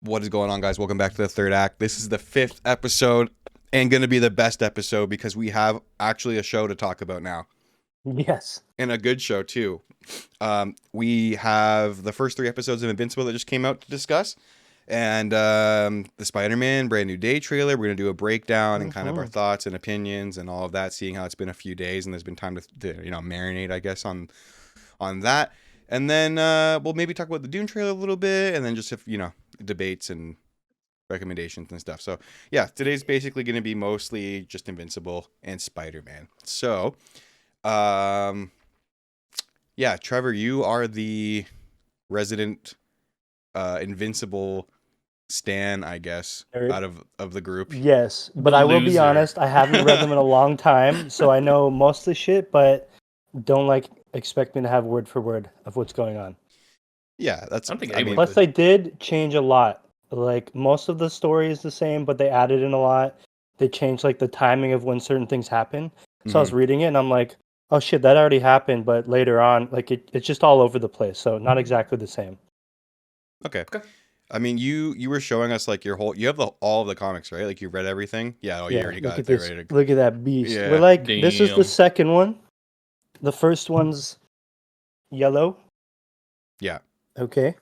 What is going on, guys? Welcome back to the third act. This is the fifth episode and going to be the best episode because we have actually a show to talk about now. Yes. And a good show, too. We have the first three episodes of Invincible that just came out to discuss. And the Spider-Man Brand New Day trailer. We're going to do a breakdown and kind of our thoughts and opinions and all of that, seeing how it's been a few days and there's been time to marinate, I guess, on that. And then we'll maybe talk about the Dune trailer a little bit, and then just if debates and recommendations and stuff. So yeah, today's basically going to be mostly just Invincible and Spider-Man. So, yeah, Trevor, you are the resident Invincible stan, I guess, out of the group. Yes, but I will be honest, I haven't read them in a long time, so I know most of the shit, but don't expect me to have word for word of what's going on. Yeah, that's. Plus, they did change a lot. Like most of the story is the same, but they added in a lot. They changed the timing of when certain things happen. So I was reading it and I'm like, oh shit, that already happened, but later on, it's just all over the place. So not exactly the same. Okay. I mean, you were showing us your whole. You have all of the comics, right? Like you read everything. Yeah. Oh, you already got it there. Ready to... Look at that beast. Yeah. We're this is the second one. The first one's yellow. Yeah. Okay.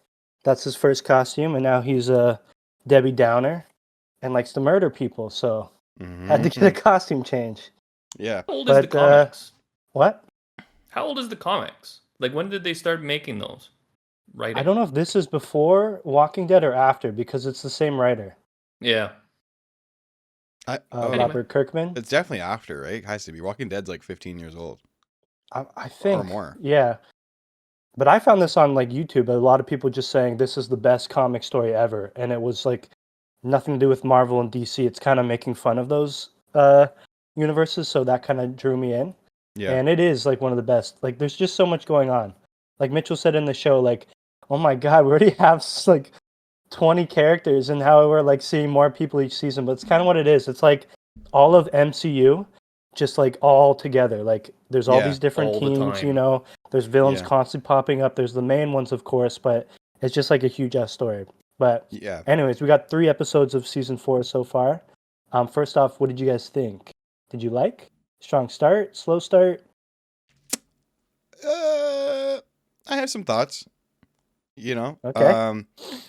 That's his first costume, and now he's a Debbie Downer and likes to murder people, so had to get a costume change. Yeah. How old is the comics? What? How old is the comics? When did they start making those? I don't know if this is before Walking Dead or after, because it's the same writer. Yeah. Robert Kirkman. It's definitely after, right? It has to be. Walking Dead's 15 years old. I think. Or more. Yeah. But I found this on YouTube. A lot of people just saying this is the best comic story ever. And it was nothing to do with Marvel and DC. It's kind of making fun of those universes. So that kind of drew me in. Yeah. And it is one of the best. There's just so much going on. Like Mitchell said in the show, oh my God, we already have 20 characters and how we're seeing more people each season. But it's kind of what it is. It's all of MCU. Just all together. There's all these different teams, there's villains constantly popping up. There's the main ones, of course, but it's just a huge ass story. But yeah. Anyways, we got 3 episodes of season 4 so far. First off, what did you guys think? Did you like? Strong start? Slow start? I have some thoughts. Okay.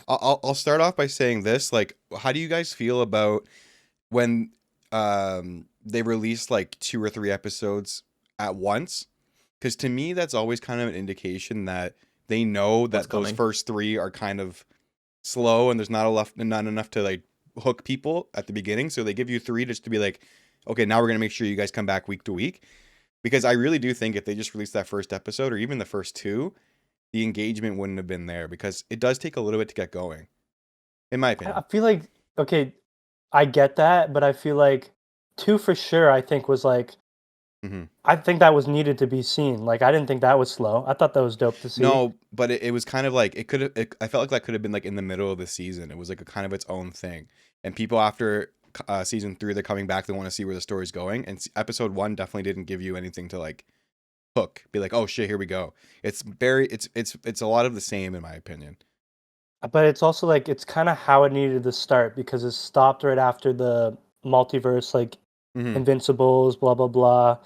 I'll start off by saying this. How do you guys feel about when they release 2 or 3 episodes at once? Because to me, that's always kind of an indication that they know that those first 3 are kind of slow and there's not enough to hook people at the beginning. So they give you 3 just to be okay, now we're going to make sure you guys come back week to week. Because I really do think if they just released that first episode or even the first 2, the engagement wouldn't have been there because it does take a little bit to get going, in my opinion. I feel okay, I get that, but I feel 2 for sure, I think was I think that was needed to be seen. I didn't think that was slow. I thought that was dope to see. No, but it was kind of it could have. I felt that could have been in the middle of the season. It was a kind of its own thing. And people after season 3, they're coming back. They want to see where the story's going. And episode 1 definitely didn't give you anything to hook. Be oh shit, here we go. It's a lot of the same in my opinion. But it's also it's kind of how it needed to start because it stopped right after the multiverse, Invincibles, blah blah blah.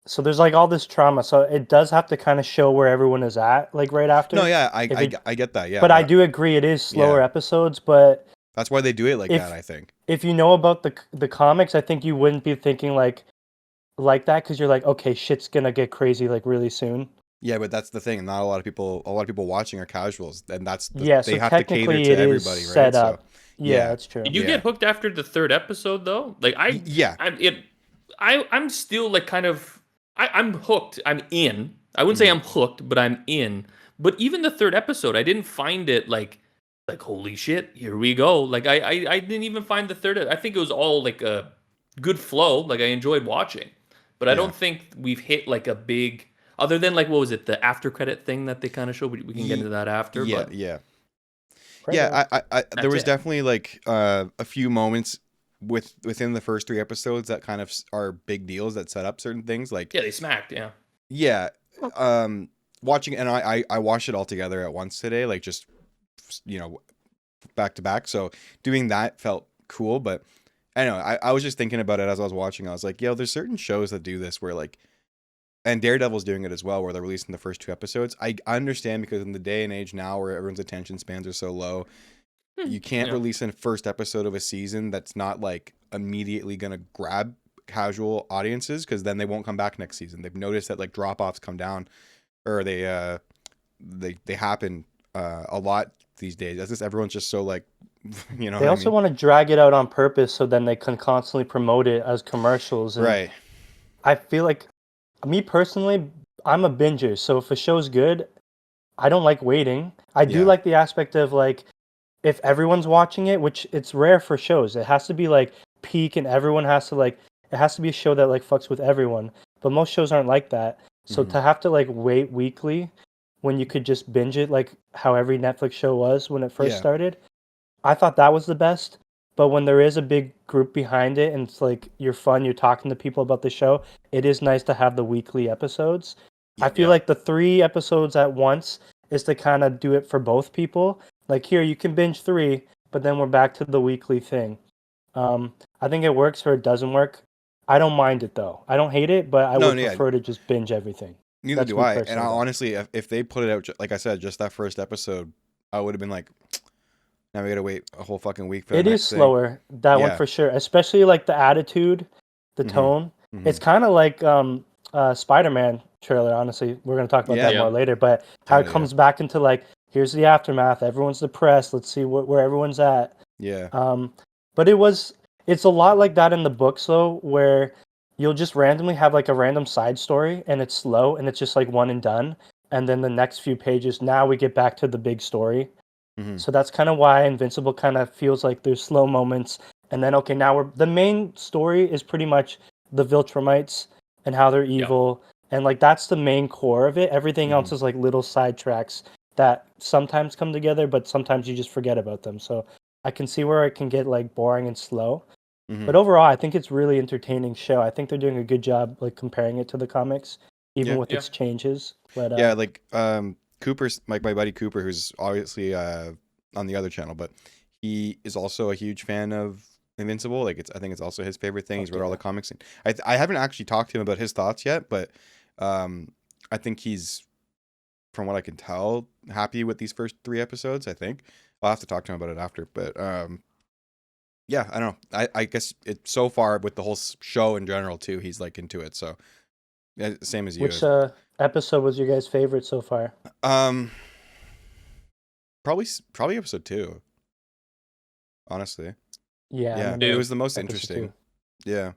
So there's all this trauma. So it does have to kind of show where everyone is at right after. No, yeah, I get that. Yeah, but I do agree it is slower episodes. But that's why they do it that. I think if you know about the comics, I think you wouldn't be thinking like that because you're okay, shit's gonna get crazy really soon. Yeah, but that's the thing. Not a lot of people watching are casuals, and that's they so have to cater to everybody, right? Set up. So, yeah, that's true. Did you get hooked after the 3rd episode though? I'm still kind of I'm hooked. I'm in. I wouldn't say I'm hooked, but I'm in. But even the 3rd episode, I didn't find it like holy shit, here we go. I didn't even find the 3rd. I think it was all a good flow. I enjoyed watching, but I don't think we've hit a big. Other than what was it, the after credit thing that they kind of showed? We can get into that after. Yeah, but yeah. There was definitely a few moments within the first 3 episodes that kind of are big deals that set up certain things. They smacked. Yeah. Watching, and I watched it all together at once today. Just back to back. So doing that felt cool, but I don't know. I was just thinking about it as I was watching. I was like, yo, there's certain shows that do this where like, and Daredevil's doing it as well, where they're releasing the first 2 episodes. I understand because in the day and age now where everyone's attention spans are so low, you can't release a first episode of a season that's not like immediately gonna grab casual audiences, because then they won't come back next season. They've noticed that like drop offs come down, or they happen a lot these days. That's just everyone's just so like, you know. They also want to drag it out on purpose so then they can constantly promote it as commercials. And right. I feel like, me personally, I'm a binger. So if a show's good, I don't like waiting. I do like the aspect of like, if everyone's watching it, which it's rare for shows, it has to be like peak and everyone has to like, it has to be a show that like fucks with everyone. But most shows aren't like that. So to have to like wait weekly when you could just binge it like how every Netflix show was when it first started, I thought that was the best. But when there is a big group behind it and it's like you're talking to people about the show, it is nice to have the weekly episodes. I feel like the 3 episodes at once is to kind of do it for both people. Like here, you can binge 3, but then we're back to the weekly thing. I think it works or it doesn't work. I don't mind it though. I don't hate it, but I would prefer to just binge everything. Neither do I. And honestly, if they put it out, like I said, just that first episode, I would have been like, now we gotta wait a whole fucking week for it. It is slower, that one for sure. Especially like the attitude, the tone. It's kind of like Spider-Man trailer. Honestly, we're gonna talk about that more later. But how it comes back into like, here's the aftermath. Everyone's depressed. Let's see where everyone's at. Yeah. But it's a lot like that in the books though, where you'll just randomly have like a random side story and it's slow and it's just like one and done. And then the next few pages, now we get back to the big story. So that's kind of why Invincible kind of feels like there's slow moments. And then, okay, now the main story is pretty much the Viltrumites and how they're evil. And like, that's the main core of it. Everything else is like little sidetracks that sometimes come together, but sometimes you just forget about them. So I can see where it can get like boring and slow. But overall, I think it's really entertaining show. I think they're doing a good job like comparing it to the comics, even with its changes. But like Cooper's my buddy Cooper, who's obviously on the other channel, but he is also a huge fan of Invincible. Like I think it's also his favorite thing. He's read all the comics. And I haven't actually talked to him about his thoughts yet, but I think he's, from what I can tell, happy with these first 3 episodes. I think I'll have to talk to him about it after, but yeah, I don't know. I guess it's so far with the whole show in general too. He's like into it, so same as you. Which episode was your guys' favorite so far? Probably episode 2. Honestly, yeah, it was the most interesting. 2. Yeah,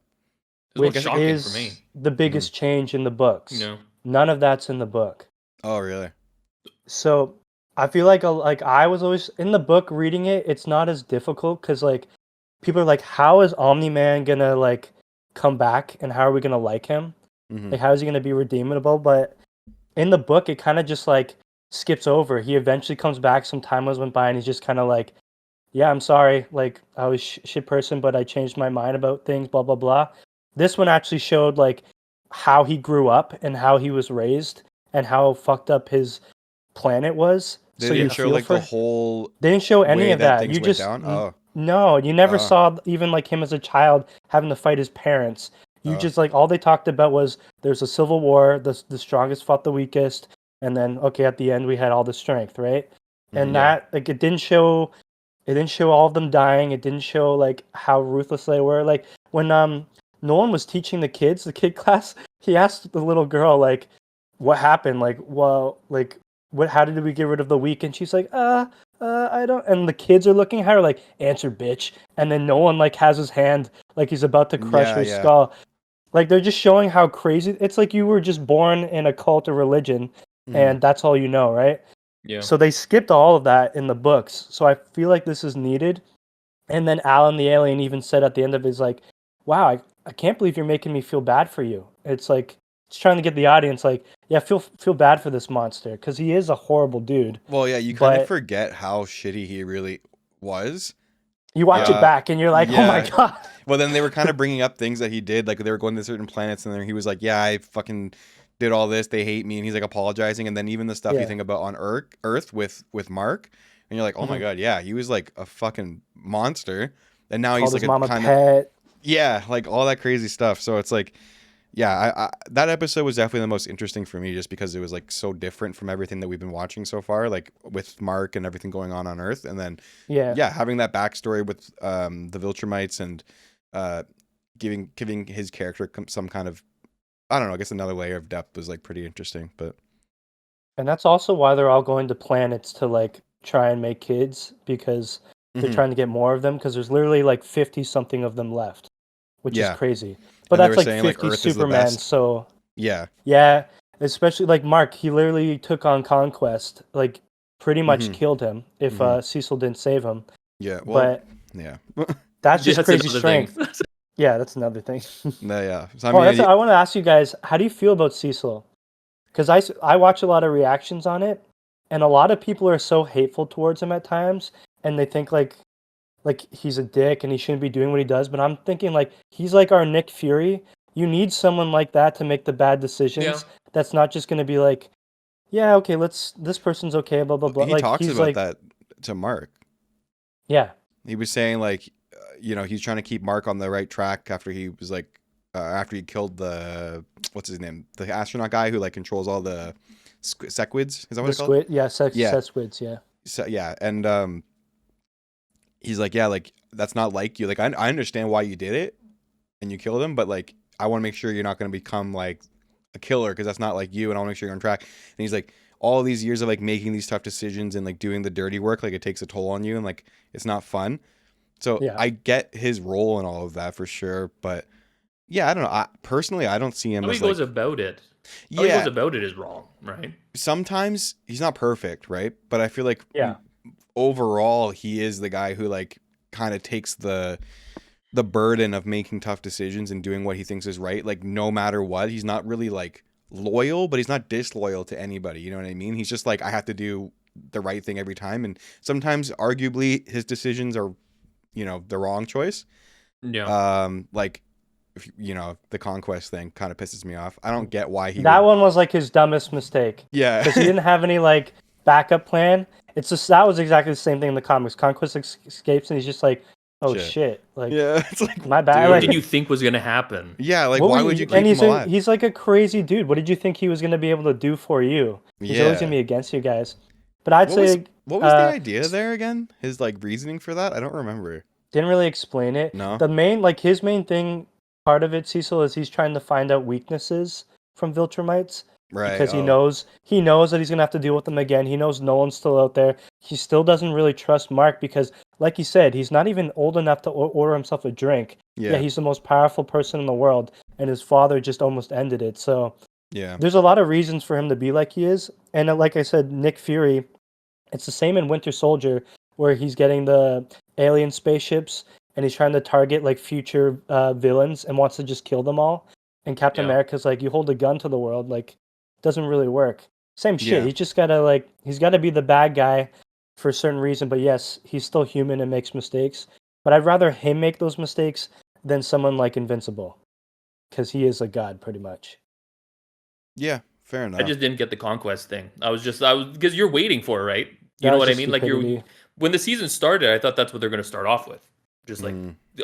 which is for me. The biggest change in the books. No, none of that's in the book. Oh, really? So I feel like I was always in the book reading it. It's not as difficult because like people are like, how is Omni-Man gonna like come back and how are we gonna like him? Like how is he gonna be redeemable? But in the book, it kind of just like skips over. He eventually comes back. Some time went by and he's just kind of like, yeah, I'm sorry. Like I was shit person, but I changed my mind about things. Blah blah blah. This one actually showed like how he grew up and how he was raised and how fucked up his planet was. They didn't show like the whole. They didn't show any of that. You just no. You never saw even like him as a child having to fight his parents. You just like all they talked about was there's a civil war. The strongest fought the weakest, and then okay at the end we had all the strength, right? And that like it didn't show all of them dying. It didn't show like how ruthless they were. Like when Nolan was teaching the kids, the kid class, he asked the little girl like, "What happened? Like, well, like." How did we get rid of the weak? And she's like, I don't. And the kids are looking at her like, answer, bitch. And then Nolan like has his hand like he's about to crush her skull. Like they're just showing how crazy. It's like you were just born in a cult or religion, and that's all you know, right? Yeah. So they skipped all of that in the books. So I feel like this is needed. And then Alan the alien even said at the end of it, is like, wow, I can't believe you're making me feel bad for you. It's like. It's trying to get the audience like, yeah, feel bad for this monster because he is a horrible dude. Well, yeah, you kind of forget how shitty he really was. You watch it back and you're like, oh my god. Well, then they were kind of bringing up things that he did, like they were going to certain planets, and then he was like, yeah, I fucking did all this. They hate me, and he's like apologizing, and then even the stuff you think about on Earth with Mark, and you're like, oh my god, yeah, he was like a fucking monster, and now Called he's his like mom a a kind of pet. yeah, like all that crazy stuff. So it's like, yeah, that episode was definitely the most interesting for me, just because it was like so different from everything that we've been watching so far, like with Mark and everything going on Earth, and then Yeah. having that backstory with the Viltrumites and giving his character some kind of, I don't know, I guess another layer of depth was like pretty interesting. But And that's also why they're all going to planets to like try and make kids, because they're mhm, trying to get more of them, because there's literally like 50 something of them left, which is yeah, crazy. But and they were that's like saying like 50 Earth is the Superman, best. so Yeah. yeah, especially like Mark, he literally took on Conquest, like pretty much Hmm. killed him if Hmm. Cecil didn't save him. Yeah. Well. But Yeah. that's just That's crazy another thing. strength. Yeah, that's another thing. No. Yeah. So I Oh, mean, I want to ask you guys, how do you feel about Cecil? Because I watch a lot of reactions on it, and a lot of people are so hateful towards him at times, and they think like he's a dick and he shouldn't be doing what he does. But I'm thinking like he's like our Nick Fury. You need someone like that to make the bad Yeah. decisions. That's not just going to be like, yeah, okay, this person's okay, blah blah blah. he Like talks he's about like, that to Mark. yeah, He was saying like, he's trying to keep Mark on the right track after he was like, after he killed the what's his name, the astronaut guy who like controls all the sequids. Is that what the it's called? squid, yeah, Yeah. squids, yeah, So yeah, and he's like, yeah, like that's not like you. Like I understand why you did it and you killed him, but like I want to make sure you're not going to become like a killer, because that's not like you, and I want to make sure you're on track. And he's like, all these years of like making these tough decisions and like doing the dirty work, like it takes a toll on you, and like it's not fun. So yeah. I get his role and all of that for sure, but yeah, I don't know. Personally, I don't see him How he as goes like, about it. How he yeah. goes about it is wrong, right? Sometimes he's not perfect, right? But I feel like Yeah. overall he is the guy who like kind of takes the burden of making tough decisions and doing what he thinks is right, like no matter what. He's not really like loyal, but he's not disloyal to anybody, you know what I mean? He's just like, I have to do the right thing every time, and sometimes arguably his decisions are, the wrong choice. Yeah. Like, if, the conquest thing kind of pisses me off. I don't get why he That would... one was like his dumbest mistake. Yeah. Because he didn't have any like backup plan. It's just that was exactly the same thing in the comics. Conquest escapes, and he's just like, "Oh shit!" Like, yeah, it's like, my bad. dude. What Like, did you think was gonna happen? Yeah, like what why were would you keep and him alive? he's like a crazy dude. What did you think he was gonna be able to do for you? He's always gonna Yeah. be against you guys. But I'd say What was the idea there again? His like reasoning for that? I don't remember. didn't really explain it. No? The main his main thing, part of it, Cecil, is he's trying to find out weaknesses from Viltrumites. Right. Because he knows that he's gonna have to deal with them again. He knows Nolan's still out there. He still doesn't really trust Mark because, like you said, he's not even old enough to order himself a drink. Yeah. He's the most powerful person in the world, and his father just almost ended it. So Yeah. there's a lot of reasons for him to be like he is. And like I said, Nick Fury, it's the same in Winter Soldier, where he's getting the alien spaceships and he's trying to target like future villains and wants to just kill them all. And Captain America's like, you hold a gun to the world, like, doesn't really work. Same shit. Yeah. He's just gotta he's gotta be the bad guy for a certain reason. But yes, he's still human and makes mistakes. But I'd rather him make those mistakes than someone like Invincible, because he is a god pretty much. Yeah, fair enough. I just didn't get the conquest thing. I was because you're waiting for it, right? You That know was what I just mean? Like stupidity. when the season started, I thought that's what they're going to start off with. Just like,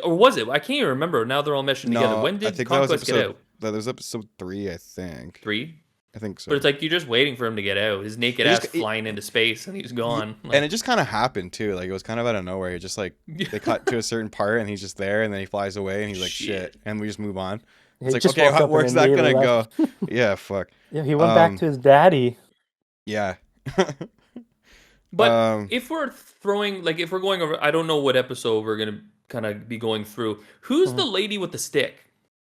or was it? I can't even remember. Now they're all meshing together. When I did think that was Conquest get out? That was episode 3, I think. 3? I think so. But it's like you're just waiting for him to get out. His naked ass flying into space, and he's gone. Like, and it just kind of happened too. Like it was kind of out of nowhere. It just like they cut to a certain part, and he's just there, and then he flies away, and he's like, "Shit," and we just move on. It's like, just okay, woke up where's and that gonna immediately go? left. Yeah, fuck. Yeah, he went back to his daddy. Yeah. But if we're if we're going over, I don't know what episode we're gonna kind of be going through. Who's the lady with the stick?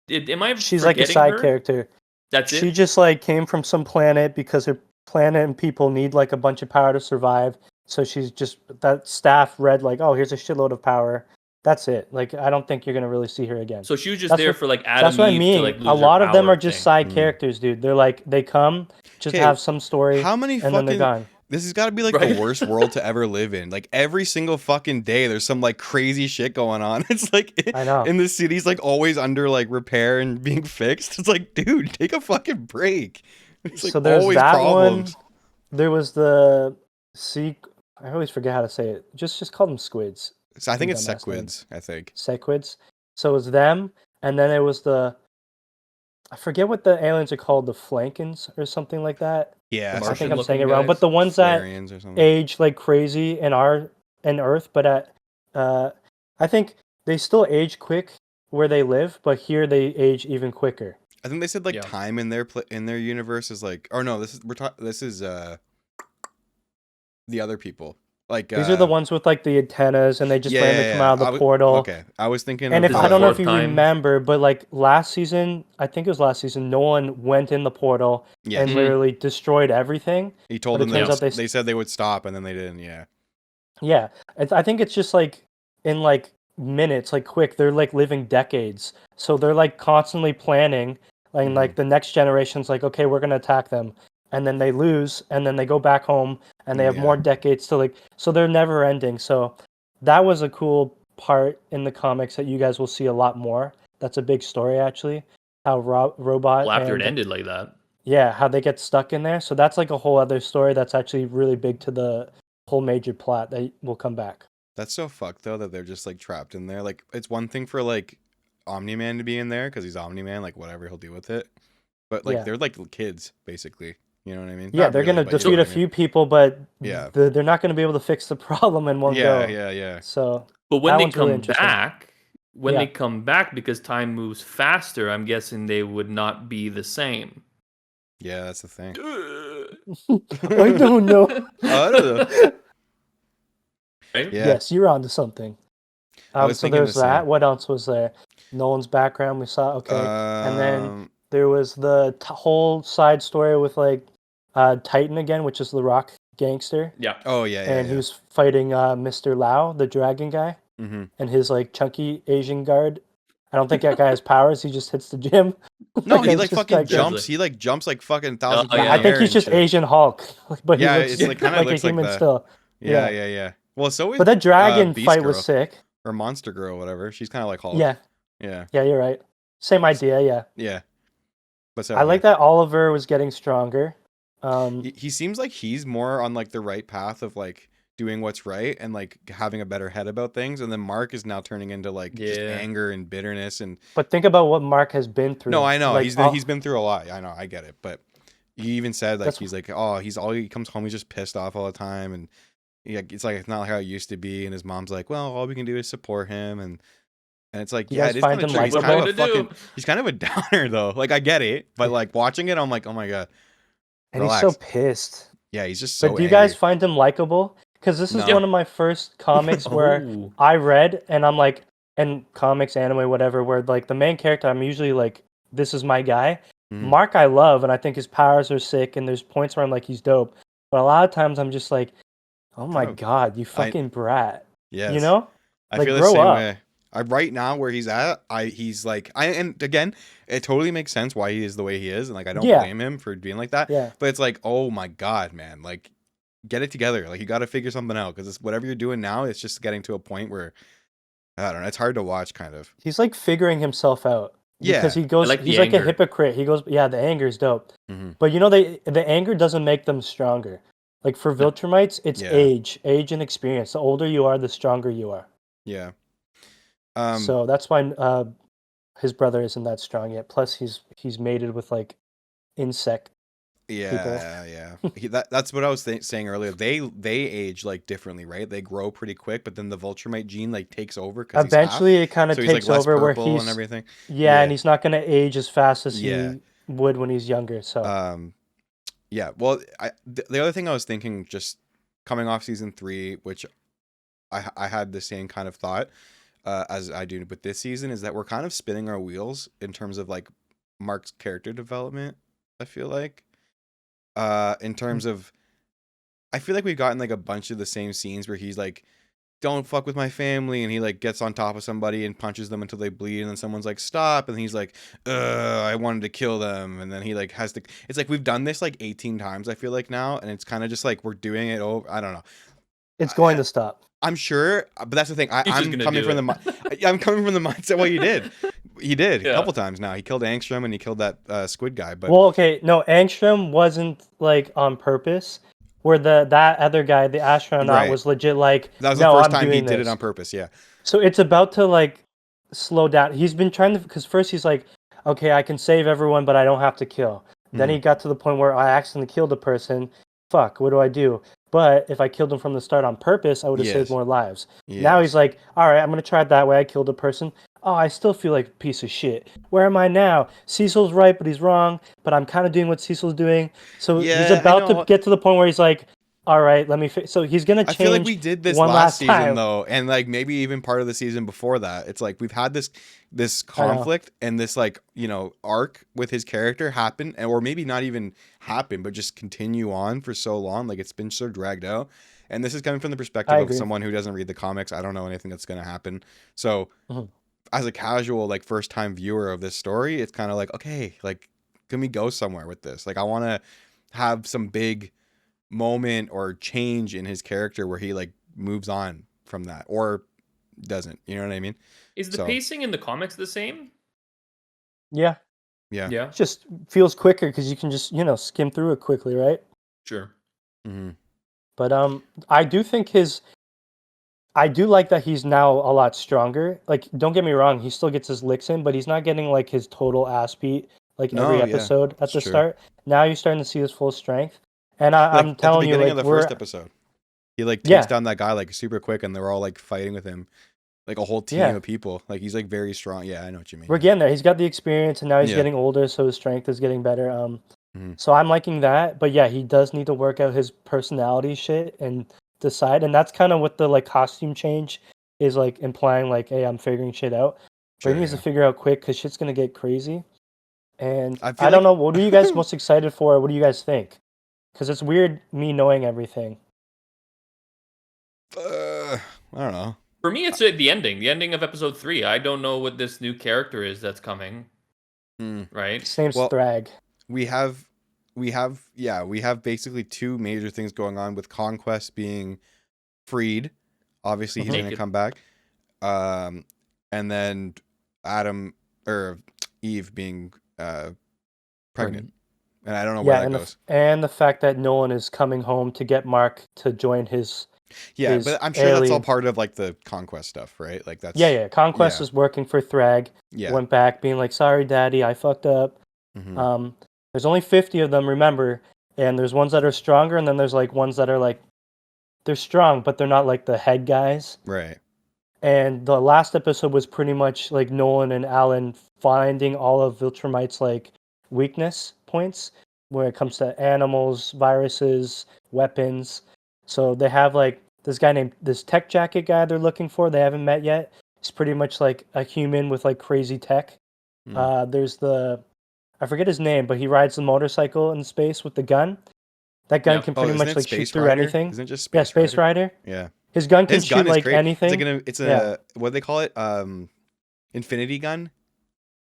Am I? She's like a side character. That's it. She just like came from some planet because her planet and people need like a bunch of power to survive. So she's just that staff read like, oh, here's a shitload of power. That's it. Like I don't think you're gonna really see her again. So she was just there for like Adam. That's what I mean. To, like, a lot of them power are just side characters, dude. They're like they come just have some story. How many and then they're gone. This has got to be like the worst world to ever live in. Like every single fucking day, there's some like crazy shit going on. It's like I know. in the city's like always under like repair and being fixed. It's like, dude, take a fucking break. It's like so there's always that problems. one. There was the I always forget how to say it. Just call them squids. So I think it's Dumbass name. sequids. I think. Sequids. So it was them, and then it was I forget what the aliens are called, the Flankins or something like that. Yeah, I think Martian I'm saying it looking wrong, but guys? the ones that Flareons or something. age like crazy in Earth, but I think they still age quick where they live, but here they age even quicker. I think they said like Yeah. time in their universe is like, or no, this is the other people. Like These are the ones with like the antennas, and they just randomly come out of the portal. Okay, I was thinking. And of if I don't know if fourth you time. remember, but like last season, I think it was last season, Nolan went in the portal Yes. and literally destroyed everything. He told but them it turns out they said they would stop, and then they didn't. Yeah. Yeah, I think it's just like in like minutes, like quick. They're like living decades, so they're like constantly planning. And like the next generation's like, okay, we're gonna attack them, and then they lose, and then they go back home, and they have more decades to like. So they're never ending. So that was a cool part in the comics that you guys will see a lot more. That's a big story actually. How robot Well, after and it ended like that. yeah, how they get stuck in there. So that's like a whole other story that's actually really big to the whole major plot that will come back. That's so fucked though that they're just like trapped in there. Like it's one thing for like Omni-Man to be in there because he's Omni-Man, like whatever he'll do with it. But like they're like kids basically. You know what I mean? Yeah, Not they're really, gonna but you know defeat what a I few people, but Yeah. they're not gonna be able to fix the problem in one go. Yeah. So, But when that they one's really come interesting. back, Yeah. they come back because time moves faster, I'm guessing they would not be the same. Yeah, that's the thing. I don't know. I don't know. Right? Yeah. Yes, you're onto something. I was So thinking there's the that. same. What else was there? Nolan's background we saw. Okay, and then there was the whole side story with like Titan again, which is the Rock gangster. Yeah. Oh yeah. And he was fighting Mr. Lau, the dragon guy, and his like chunky Asian guard. I don't think that guy has powers. He just hits the gym. No, That he guy's like just fucking gigantic. jumps. He like jumps like fucking 1,000 feet. yeah, in I the think air he's and just shit. Asian Hulk, but Yeah, he looks it's like kinda like looks a like human that. still. Yeah. Well, so is But that dragon Beast fight Girl, was sick. or Monster Girl, whatever. She's kind of like Hulk. Yeah, Yeah. you're right. Same idea. Yeah. Yeah. But so I like that Oliver was getting stronger. He seems like he's more on like the right path of like doing what's right and like having a better head about things, and then Mark is now turning into like just anger and bitterness and. But think about what Mark has been through. No, I know Like, he's been through a lot. I know, I get it, but he even said like he's like, oh, he comes home, he's just pissed off all the time, and it's like it's not how it used to be, and his mom's like, well, all we can do is support him, and it's like, You yeah, guys it is find kind of him true. He's kind of a likable? he's kind of a downer though. Like I get it, but like watching it, I'm like, oh my god, and relax. he's so pissed. Yeah, he's just so. But do you angry. guys find him likable? Because this is No. one of my first comics where Oh. I read, and I'm like, and comics, anime, whatever, where like the main character, I'm usually like, this is my guy. Mark, I love, and I think his powers are sick, and there's points where I'm like, he's dope. But a lot of times I'm just like, oh my god, you fucking brat. Yes. You know? I Like, feel the grow same up. way. Right now where he's at, he's like and again, it totally makes sense why he is the way he is, and like I don't blame him for being like that. Yeah. But it's like, oh my god, man, like get it together. Like you got to figure something out because whatever you're doing now, it's just getting to a point where I don't know. It's hard to watch, kind of. He's like figuring himself out. Yeah. Because he goes, like the he's like a anger. hypocrite. He goes, yeah, the anger is dope. But you know, the anger doesn't make them stronger. Like for Viltrumites, it's age and experience. The older you are, the stronger you are. Yeah. So that's why his brother isn't that strong yet. Plus, he's mated with like insect. Yeah. That's what I was saying earlier. They age like differently, right? They grow pretty quick, but then the Viltrumite gene like takes over because Eventually, it kind of so takes he's like less over where purple he's and everything. Yeah, and he's not gonna age as fast as Yeah. he would when he's younger. So yeah. Well, the other thing I was thinking, just coming off season 3, which I had the same kind of thought as I do with this season, is that we're kind of spinning our wheels in terms of like Mark's character development. I feel like. In terms of, I feel like we've gotten like a bunch of the same scenes where he's like, don't fuck with my family, and he like gets on top of somebody and punches them until they bleed, and then someone's like, stop, and he's like, I wanted to kill them, and then he like has to, it's like we've done this like 18 times, I feel like now, and it's kind of just like we're doing it over, I don't know. it's going to stop. I'm sure, but that's the thing. I'm gonna coming do from I'm coming from the mindset. Well, he did a Yeah. couple times now. He killed Angstrom and he killed that squid guy. But Well, okay, no, Angstrom wasn't like on purpose, where that other guy, the astronaut, Right. was legit like, That was the no, first I'm time he doing did it this. on purpose. Yeah. So it's about to like slow down. He's been trying to, because first he's like, okay, I can save everyone, but I don't have to kill. Then he got to the point where I accidentally killed a person. Fuck, what do I do? But if I killed him from the start on purpose, I would have saved Yes. more lives. Now Yes. he's like, all right, I'm going to try it that way. I killed a person. Oh, I still feel like a piece of shit. Where am I now? Cecil's right, but he's wrong. But I'm kind of doing what Cecil's doing. So he's Yeah, I about to know. get to the point where he's like, all right, let me so he's going to I feel like change we did this one last season time. though, and like maybe even part of the season before that. It's like we've had this conflict and this like, you know, arc with his character happen, or maybe not even happen, but just continue on for so long. Like it's been so dragged out. And this is coming from the perspective of someone who doesn't read the comics. I don't know anything that's going to happen. So as a casual, like first time viewer of this story, it's kind of like, okay, like, can we go somewhere with this? Like, I want to have some big moment or change in his character where he like moves on from that or doesn't. You know what I mean? Is the pacing in the comics the same? Yeah. Yeah. Yeah. It just feels quicker because you can just, skim through it quickly, right? Sure. Mm-hmm. But I do think I do like that he's now a lot stronger. Like, don't get me wrong, he still gets his licks in, but he's not getting like his total ass beat like every episode at the start. Now you're starting to see his full strength. And I'm telling you, like, at the beginning of the first episode, he like takes down that guy like super quick, and they're all like fighting with him, like a whole team of people. Like he's like very strong. Yeah, I know what you mean. We're getting there. He's got the experience, and now he's getting older, so his strength is getting better. So I'm liking that. But yeah, he does need to work out his personality shit and decide. And that's kind of what the like costume change is like implying. Like, hey, I'm figuring shit out. But he needs to figure out quick because shit's gonna get crazy. And I don't know. What are you guys most excited for? What do you guys think? Because it's weird me knowing everything. I don't know. For me, it's the ending of episode 3. I don't know what this new character is that's coming. Right? His name's Thrag. We have basically two major things going on with Conquest being freed. Obviously, he's going to come back. And then Eve being pregnant. And I don't know where that goes. And the fact that Nolan is coming home to get Mark to join his. Yeah, but I'm sure that's all part of like the Conquest stuff, right? Like that's. Yeah. Conquest is working for Thrag. Yeah. Went back being like, sorry, Daddy, I fucked up. There's only 50 of them, remember, and there's ones that are stronger, and then there's like ones that are like, they're strong, but they're not like the head guys. Right. And the last episode was pretty much like Nolan and Alan finding all of Viltrumite's like weakness points when it comes to animals, viruses, weapons. So they have like this tech jacket guy they're looking for. They haven't met yet. It's pretty much like a human with like crazy tech. There's I forget his name, but he rides the motorcycle in space with the gun. That gun can pretty much like shoot through anything. Isn't it just Space Rider? Yeah. His gun can shoot like anything. It's a what do they call it? Infinity gun?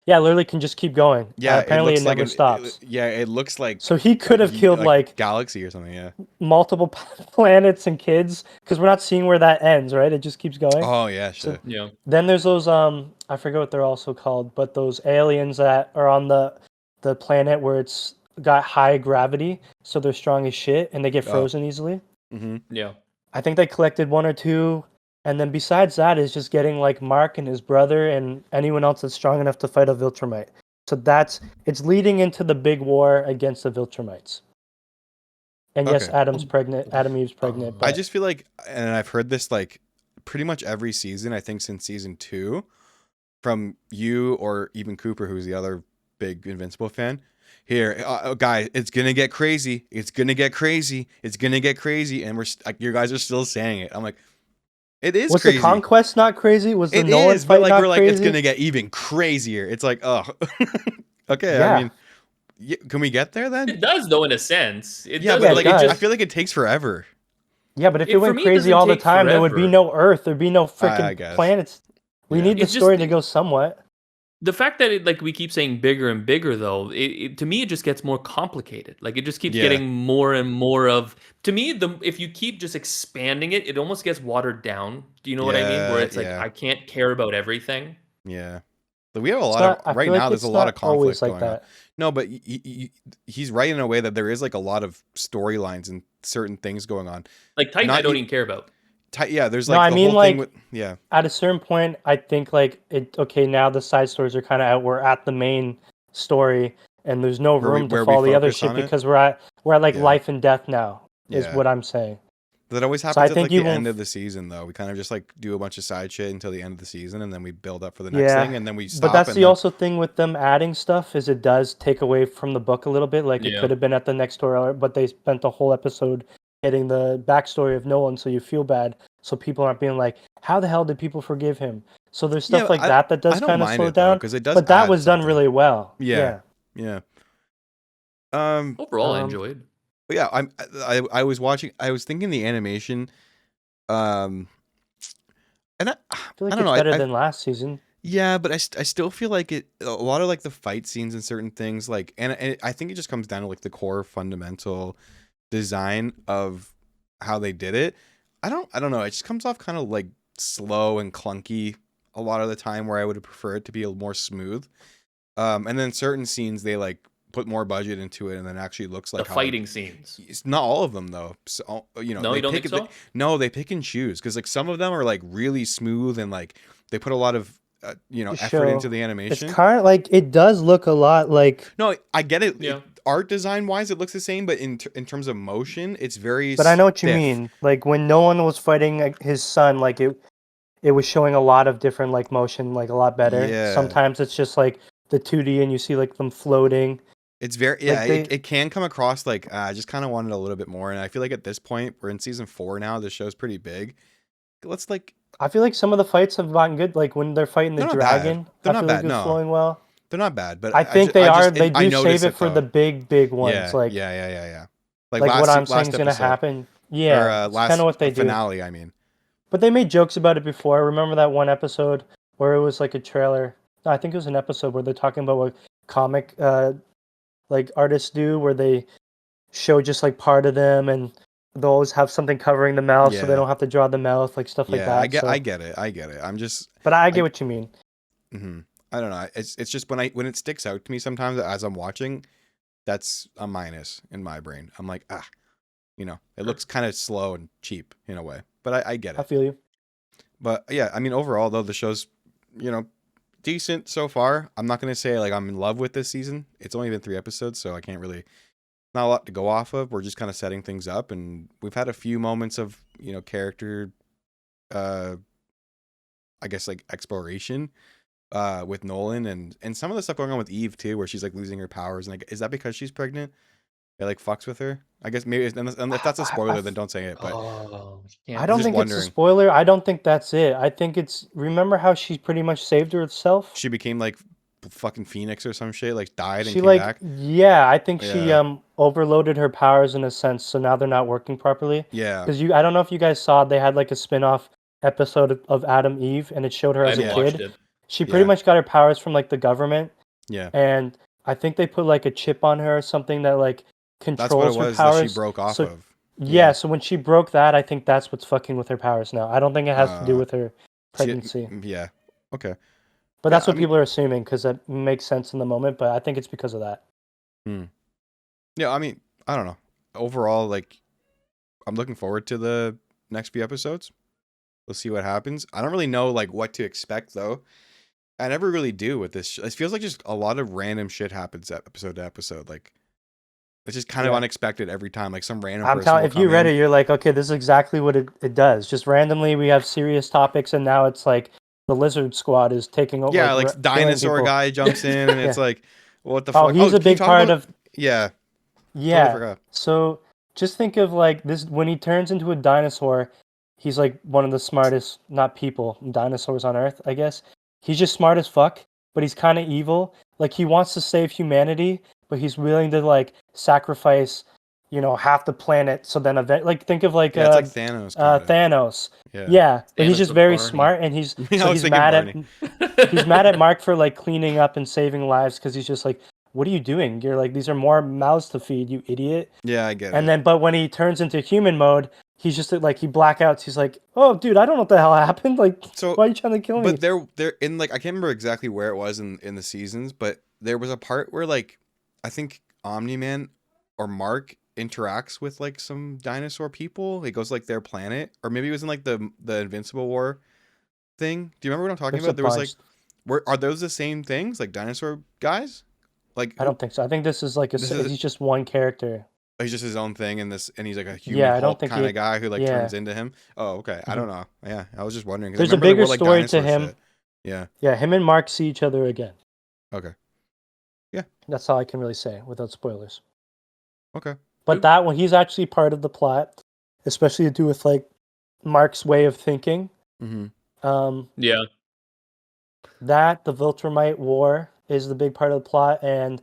Yeah, literally can just keep going. Yeah, apparently it never stops. It looks like. So he could have killed like galaxy or something. Yeah. Multiple planets and kids because we're not seeing where that ends, right? It just keeps going. Oh yeah, sure. So, yeah. Then there's those I forget what they're also called, but those aliens that are on the planet where it's got high gravity, so they're strong as shit and they get frozen easily. Yeah. I think they collected one or two. And then besides that is just getting like Mark and his brother and anyone else that's strong enough to fight a Viltrumite. So it's leading into the big war against the Viltrumites. And yes, Adam Eve's pregnant. But I just feel like, and I've heard this like pretty much every season, I think since season 2, from you or even Cooper, who's the other big Invincible fan. Here, guys, it's gonna get crazy. It's gonna get crazy. It's gonna get crazy, and you guys are still saying it. I'm like, it is was crazy. The Conquest not crazy? Was the it Nolan is, fight but like not we're like crazy? it's gonna get even crazier. It's like, oh, okay. Yeah. I mean, can we get there then? It does, though, in a sense. It yeah, does, but like it I feel like it takes forever. Yeah, but if it went crazy all the time, there would be no Earth. There'd be no freaking planets. We need the story to go somewhat. The fact that we keep saying bigger and bigger, though, to me it just gets more complicated. Like it just keeps getting more and more of. To me, if you keep just expanding it, it almost gets watered down. Do you know what I mean? Where it's like I can't care about everything. Yeah. Like, we have a It's lot not, of I right feel like now. There's it's a lot not of conflict always like going on. that. No, but he's right in a way that there is like a lot of storylines and certain things going on. Like Titan, Not I don't e- even care about. Yeah, there's No, like I the mean whole thing like with yeah. at a certain point, I think like it. Okay, now the side stories are kind of out. We're at the main story, and there's no room to Where we follow the other focus shit on it. because we're at like Yeah. life and death now. Is Yeah. what I'm saying. That always So happens I at think like you the won't. end of the season, though. We kind of just like do a bunch of side shit until the end of the season, and then we build up for the next thing, Yeah, and then we but stop. that's And the then also thing with them adding stuff is it does take away from the book a little bit. Like it Yeah. could have been at the next story arc, but they spent the whole episode getting the backstory of Nolan, so you feel bad. So people aren't being like, "How the hell did people forgive him?" So there's yeah, stuff like I that does I don't kind of mind slow it though down. because it does But that add was done something. really well. Yeah, yeah. Overall, I Um, enjoyed. But yeah, I was watching. I was thinking the animation, um, and I feel I like don't it's know. better than last season. Yeah, but I still feel like a lot of like the fight scenes and certain things like and I think it just comes down to like the core fundamental design of how they did it. I don't know. It just comes off kind of like slow and clunky a lot of the time where I would prefer it to be a more smooth. And then certain scenes they like put more budget into it and then actually looks like The how fighting scenes. it's not all of them though. So, No, they you don't pick think so? no, they pick and choose because like some of them are like really smooth and like they put a lot of The effort into show. the It's animation. kind of like it does look a lot like. No, I get it. Yeah. Art design wise, it looks the same, but in terms of motion, it's very. But I know what you stiff. mean. Like when Nolan was fighting like, his son, like it was showing a lot of different like motion, like a lot better. Yeah. Sometimes it's just like the 2D and you see like them floating. It's very Like it can come across like I just kind of wanted a little bit more, and I feel like at this point we're in season 4 now. The show's pretty big. Let's like I feel like some of the fights have gotten good. Like when they're fighting the They're not bad. dragon, They're I not feel bad, like it's no. flowing well. they're not bad, but I think they are. They I do notice save it for though. the big ones. Yeah, Like yeah. like what I'm saying last is gonna episode, happen. Yeah, or it's last kind of what they do. finale. I mean, But they made jokes about it before. I remember that one episode where it was like a trailer. No, I think it was an episode where they're talking about what comic like artists do, where they show just like part of them, and they'll always have something covering the mouth, so they Yeah. don't have to draw the mouth, like stuff like yeah, that. I So, get it. I'm just. but I get what you mean. I don't know. It's just when it sticks out to me sometimes as I'm watching, that's a minus in my brain. I'm like, it looks kind of slow and cheap in a way, but I get I it. feel you. But yeah, I mean, overall though, the show's, decent so far. I'm not gonna say like I'm in love with this season. It's only been 3 episodes, so I can't really, not a lot to go off of. We're just kind of setting things up, and we've had a few moments of character, I guess like exploration, with Nolan and some of the stuff going on with Eve too, where she's like losing her powers. And like, is that because she's pregnant? It like fucks with her. I guess maybe, and if that's a spoiler, then don't say it. But I don't just think it's wondering. a spoiler. I don't think that's it. I think it's remember how she pretty much saved herself. she became like fucking Phoenix or some shit, like died and She came like back. yeah, I think she Yeah. overloaded her powers in a sense, so now they're not working properly. Yeah. Because I don't know if you guys saw, they had like a spin-off episode of Adam Eve, and it showed her I as a haven't watched kid. it. She pretty Yeah. much got her powers from like the government, Yeah. and I think they put like a chip on her or something that like That's what controls it her was that powers. she broke off So of. yeah, so when she broke that, I think that's what's fucking with her powers now. I don't think it has to do Uh, with her pregnancy, Yeah. Okay. but that's yeah, what I mean- people are assuming because that makes sense in the moment. But I think it's because of that. Yeah, I mean, I don't know. Overall, like, I'm looking forward to the next few episodes. We'll see what happens. I don't really know like what to expect though. I never really do with this. It feels like just a lot of random shit happens episode to episode. Like, it's just kind of Yeah. unexpected every time. Like some random. I'm person telling. will If you come read in. it, you're like, okay, this is exactly what it does. Just randomly, we have serious topics, and now it's like the Lizard Squad is taking over. Yeah, like killing dinosaur people. guy jumps in, and it's Yeah. like, what the Oh, fuck? he's a can you big talk part about- of. Yeah, Yeah. totally forgot. So just think of like this when he turns into a dinosaur. He's like one of the smartest, not people, dinosaurs on Earth, I guess. He's just smart as fuck, but he's kind of evil. Like he wants to save humanity, but he's willing to like sacrifice, half the planet. So then, like think of like Yeah, it's like Thanos. Kinda. Thanos. Yeah. Yeah, but he's Thanos just with very Barney. smart, and he's I so was he's thinking mad Barney. at he's mad at Mark for like cleaning up and saving lives because he's just like, what are you doing? You're like, these are more mouths to feed, you idiot. Yeah, I get it. And then, but when he turns into human mode, he's just like he blackouts. He's like, "Oh, dude, I don't know what the hell happened. Like, So, why are you trying to kill me?" but they're in like I can't remember exactly where it was in the seasons, but there was a part where like I think Omni-Man or Mark interacts with like some dinosaur people. It goes like their planet, or maybe it was in like the Invincible War thing. Do you remember what I'm talking There's a about? There was like, bunch. are those the same things, like dinosaur guys? Like I don't think so. I think this is like he's just one character. he's just his own thing, and he's like a human Yeah, I don't Hulk think kind of guy who like yeah. turns into him. Oh, okay. I don't know. Yeah, I was just wondering. 'Cause I There's a remember there bigger were, like, story to dinosaur him. shit. Yeah. Yeah, him and Mark see each other again. Okay. That's all I can really say without spoilers. Okay. But that one, he's actually part of the plot, especially to do with like Mark's way of thinking. Mm-hmm. Yeah. That the Viltrumite War is the big part of the plot, and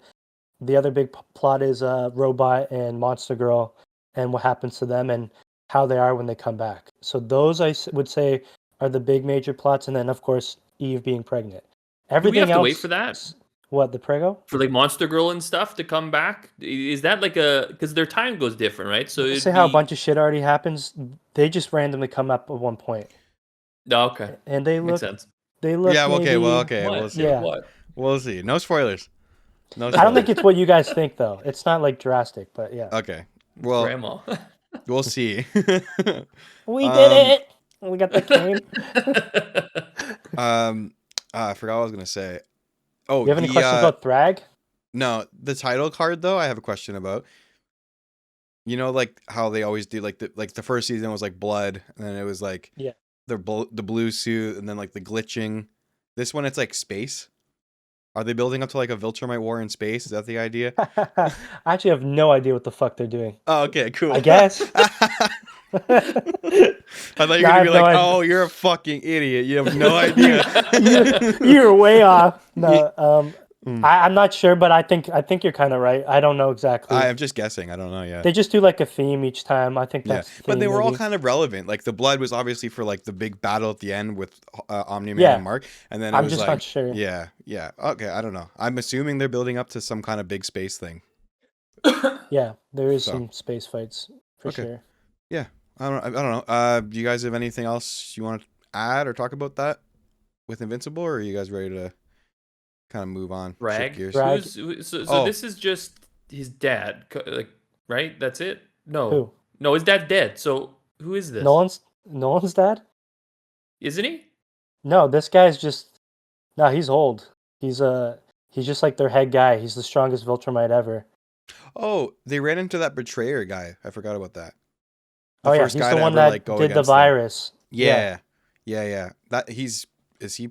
the other big plot is Robot and Monster Girl, and what happens to them and how they are when they come back. So those would say are the big major plots, and then of course Eve being pregnant. Do we Everything have to else. wait for that? What, the prego? For like Monster Girl and stuff to come back? Is that like because their time goes different, right? So Say how a bunch of shit already happens. They just randomly come up at one point. Oh, okay. And they Makes look. sense. They look. Yeah. maybe, Okay. Well. Okay. What? We'll see. Yeah. What? We'll see. No spoilers. No. I don't think spoilers. it's what you guys think though. It's not like drastic, but yeah. Okay. Well, Grandma. we'll see. We did it. We got the cane. I forgot what I was gonna say. Oh, You have any questions about Thrag? No, the title card though. I have a question about. You know, like how they always do, like the first season was like blood, and then it was like the blue suit, and then like the glitching. This one, it's like space. Are they building up to like a Viltrumite war in space? Is that the idea? I actually have no idea what the fuck they're doing. Oh, okay, cool. I guess. I thought you were gonna be like, "Oh, you're a fucking idiot. You have no idea." You're way off. No, I'm not sure, but I think you're kind of right. I don't know exactly. I'm just guessing. I don't know yet. They just do like a theme each time. I think that's the but theme, they were all maybe. kind of relevant. Like the blood was obviously for like the big battle at the end with Omni-Man and Mark, and then it I'm was just like, not sure. Yeah. Okay, I don't know. I'm assuming they're building up to some kind of big space thing. Yeah, there is some space fights for sure. Yeah, I don't know. Do you guys have anything else you want to add or talk about that with Invincible, or are you guys ready to kind of move on? Rag. Rag. So this is just his dad, like, right? That's it. No, Who? no, his dad's dead. So who is this? Nolan's dad? Isn't he? No, this guy's just. No, he's old. He's just like their head guy. He's the strongest Viltrumite ever. Oh, they ran into that betrayer guy. I forgot about that. He's the one that did the virus. Yeah. That is he?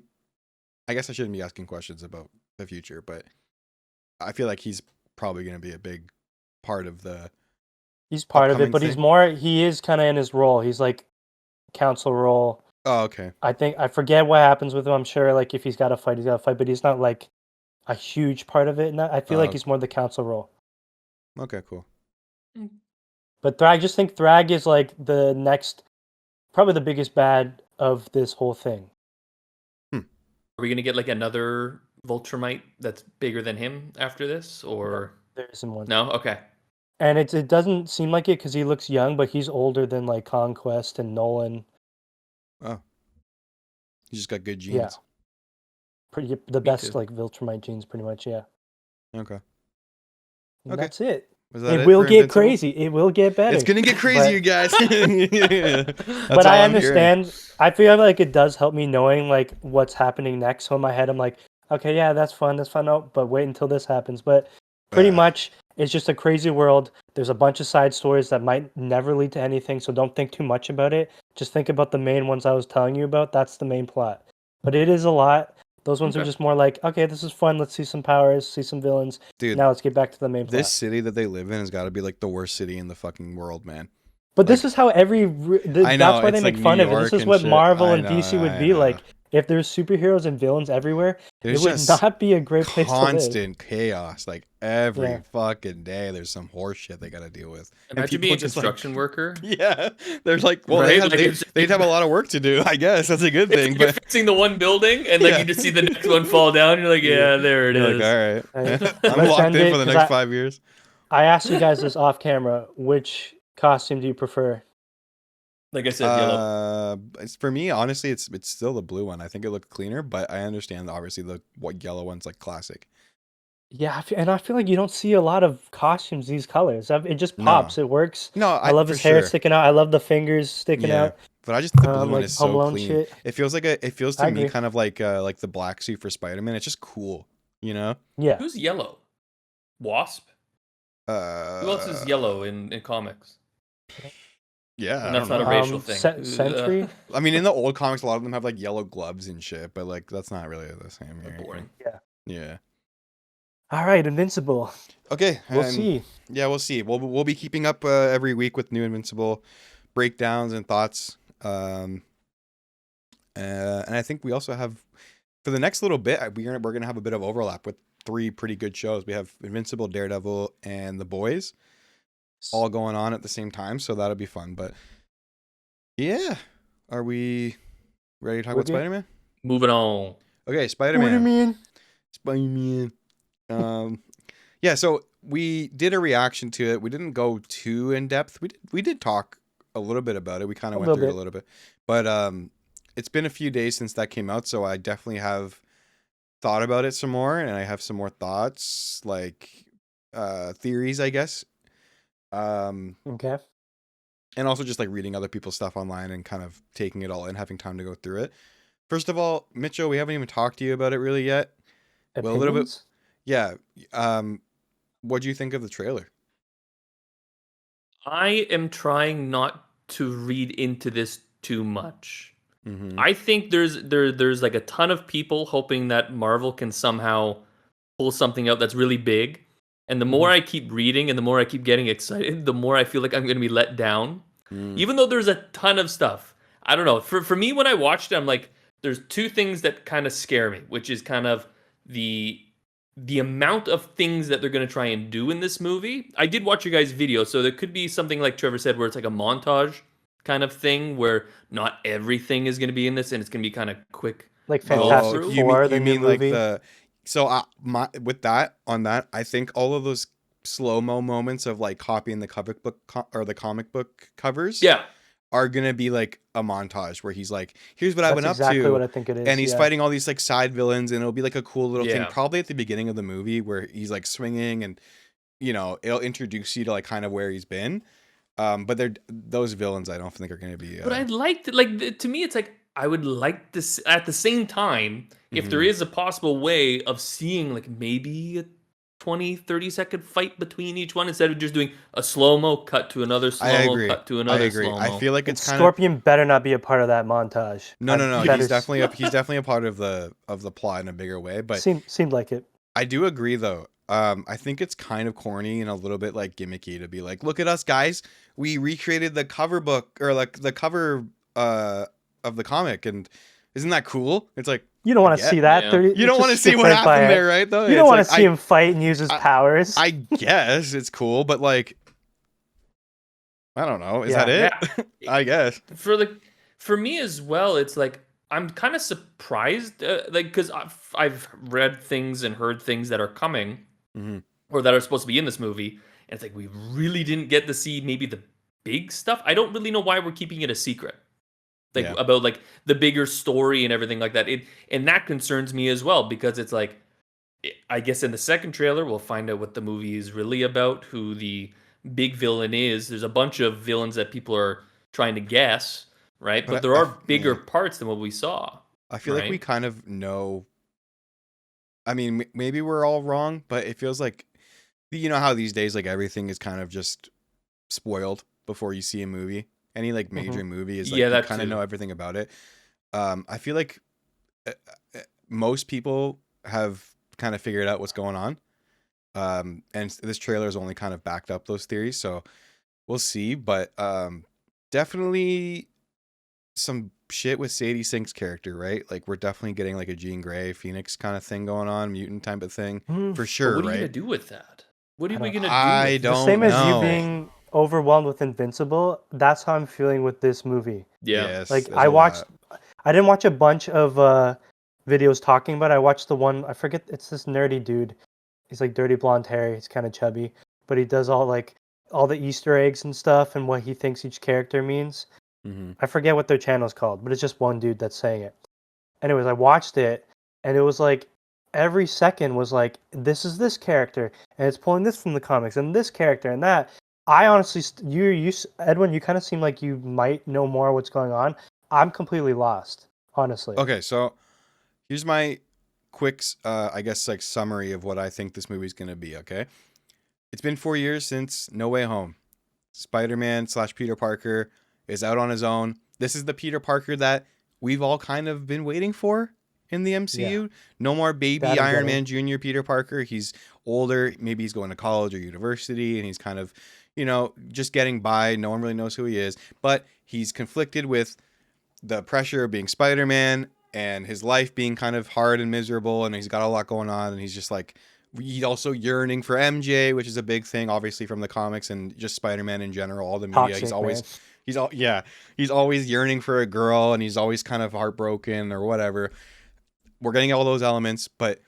I guess I shouldn't be asking questions about the future, but I feel like he's probably going to be a big part of the. He's part of it, but he is kind of in his role. He's like council role. Oh, okay. I forget what happens with him. I'm sure like if he's got to fight, he's got to fight, but he's not like a huge part of it. I feel like he's more the council role. Okay, cool. But I just think Thrag is like the next, probably the biggest bad of this whole thing. Are we gonna get like another Viltrumite that's bigger than him after this, or there isn't one? No, okay. And it doesn't seem like it because he looks young, but he's older than like Conquest and Nolan. Oh, he just got good genes. Yeah, the best like Viltrumite genes, pretty much. Yeah. Okay. That's it. It will get crazy. It will get better. It's gonna get crazy, you guys. But I understand. I feel like it does help me knowing like what's happening next. So in my head, I'm like, okay, yeah, that's fun. That's fun. Oh, but wait until this happens. But pretty much, it's just a crazy world. There's a bunch of side stories that might never lead to anything. So don't think too much about it. Just think about the main ones I was telling you about. That's the main plot. But it is a lot. Those ones are just more like, okay, this is fun. Let's see some powers, see some villains. Dude, now let's get back to the main plot. This city that they live in has got to be like the worst city in the fucking world, man. But this is how that's why they make fun of it. This is what Marvel and DC would be like. If there's superheroes and villains everywhere, it would not be a great place to live. Constant chaos, like every fucking day. There's some horse shit they got to deal with. Imagine being a construction worker. Yeah, there's like, well, they'd have a lot of work to do. I guess that's a good thing. You're fixing the one building, and like you just see the next one fall down. You're like, yeah, there it is. Like, all right, I'm locked in for the next 5 years. I asked you guys this off camera. Which costume do you prefer? Like I said, yellow. It's for me, honestly, it's still the blue one. I think it looked cleaner, but I understand obviously the what yellow one's like classic. Yeah, and I feel like you don't see a lot of costumes these colors. It just No, pops. It works. no, I love for his hair sure. sticking out. I love the fingers sticking Yeah, out. but I just think the blue one Like is Home so Alone clean. shit. It feels to I me agree. kind of like the black suit for Spider-Man. It's just cool, you know? Yeah. Who's yellow? Wasp. Who else is Uh, yellow in comics? yeah, And I don't that's not a know. racial thing. Sentry. I mean, in the old comics, a lot of them have like yellow gloves and shit, but like that's not really the same here. Boring. Yeah. Yeah. All right, Invincible. Okay, We'll and see. yeah, we'll see. We'll be keeping up every week with new Invincible breakdowns and thoughts. And I think we also have for the next little bit we're gonna have a bit of overlap with 3 pretty good shows. We have Invincible, Daredevil, and The Boys all going on at the same time, so that'll be fun. But yeah, are we ready to talk about Okay. Spider-Man? Moving on. Okay, What Spider-Man. do you mean? Spider-Man. Yeah, so we did a reaction to it. We didn't go too in depth. We did talk a little bit about it. We kind of went through it a little bit. But it's been a few days since that came out, so I definitely have thought about it some more, and I have some more thoughts, like theories, I guess. Okay. And also just like reading other people's stuff online and kind of taking it all in, having time to go through it. First of all, Mitchell, we haven't even talked to you about it really yet. Well, a little bit. Opinions? Yeah. What do you think of the trailer? I am trying not to read into this too much. Mm-hmm. I think there's like a ton of people hoping that Marvel can somehow pull something out that's really big. And the more I keep reading and the more I keep getting excited, the more I feel like I'm going to be let down. Even though there's a ton of stuff. I don't know. For me, when I watched it, I'm like, there's 2 things that kind of scare me, which is kind of the amount of things that they're going to try and do in this movie. I did watch your guys' video, so there could be something like Trevor said, where it's like a montage kind of thing, where not everything is going to be in this, and it's going to be kind of quick. Like Fantastic Four, the new movie. With that on that, I think all of those slow-mo moments of like copying the comic book or the comic book covers, Yeah, are gonna be like a montage where he's like, here's what I've been That's up exactly to, what I think it is. and he's fighting all these like side villains, and it'll be like a cool little thing, Yeah. probably at the beginning of the movie where he's like swinging, and you know it'll introduce you to like kind of where he's been. But those villains I don't think are gonna be. but I'd like to, like, to me, it's like, I would like this at the same time, if there is a possible way of seeing like maybe a 20-30 second fight between each one, instead of just doing a slow-mo cut to another I slow-mo agree. cut to I another agree. slow-mo. I feel like And it's kind of Scorpion better not be a part of that montage. no. That He's is- definitely a part of the plot in a bigger way. But seemed like it. I do agree though. I think it's kind of corny and a little bit like gimmicky to be like, look at us guys, we recreated the cover book or like the cover of the comic, and isn't that cool? It's like You don't want to Yeah. see that. Yeah. you don't want to see what happened there, right? Though You don't want to see him fight and use his powers. I guess it's cool, but like, I don't know. Is Yeah. that it? I guess. For me as well, it's like, I'm kind of surprised, like, because I've read things and heard things that are coming, Mhm. or that are supposed to be in this movie, and it's like, we really didn't get to see maybe the big stuff. I don't really know why we're keeping it a secret, like, Yeah. about like the bigger story and everything like that. And that concerns me as well, because it's like, I guess in the second trailer we'll find out what the movie is really about, who the big villain is. There's a bunch of villains that people are trying to guess, right? But there are bigger parts than what we saw. I feel like we Right. kind of know. I mean, maybe we're all wrong, but it feels like, you know how these days like everything is kind of just spoiled before you see a movie. Any like major movie is like, Yeah, you that kind of too. know everything about it. I feel like most people have kind of figured out what's going on. And this trailer has only kind of backed up those theories, so we'll see. But definitely some shit with Sadie Sink's character, right? Like we're definitely getting like a Jean Grey Phoenix kind of thing going on, mutant type of thing for But sure, what are you right? gonna do with that? What are we gonna do? I with don't The same as you know. being overwhelmed with Invincible, that's how I'm feeling with this movie. Yeah. Yes, Like there's I a watched, lot. I didn't watch a bunch of videos talking about it. I watched the one, I forget, it's this nerdy dude. He's like dirty blonde hair. He's kind of chubby, but he does all the Easter eggs and stuff and what he thinks each character means. Mm-hmm. I forget what their channel's called, but it's just one dude that's saying it. Anyways, I watched it, and it was like every second was like, this is this character, and it's pulling this from the comics, and this character, and that. I honestly, Edwin, you kind of seem like you might know more what's going on. I'm completely lost, honestly. Okay, so here's my quick, I guess, like summary of what I think this movie's gonna be. Okay, it's been 4 years since No Way Home. Spider-Man / Peter Parker is out on his own. This is the Peter Parker that we've all kind of been waiting for in the MCU. Yeah. No more baby That I'm Iron getting. Man Jr. Peter Parker. He's older. Maybe he's going to college or university, and he's kind of, just getting by. No one really knows who he is. But he's conflicted with the pressure of being Spider-Man and his life being kind of hard and miserable, and he's got a lot going on, and he's just like, he's also yearning for MJ, which is a big thing, obviously, from the comics and just Spider-Man in general, all the media. Toxic, He's always yearning for a girl, and he's always kind of heartbroken or whatever. We're getting all those elements, but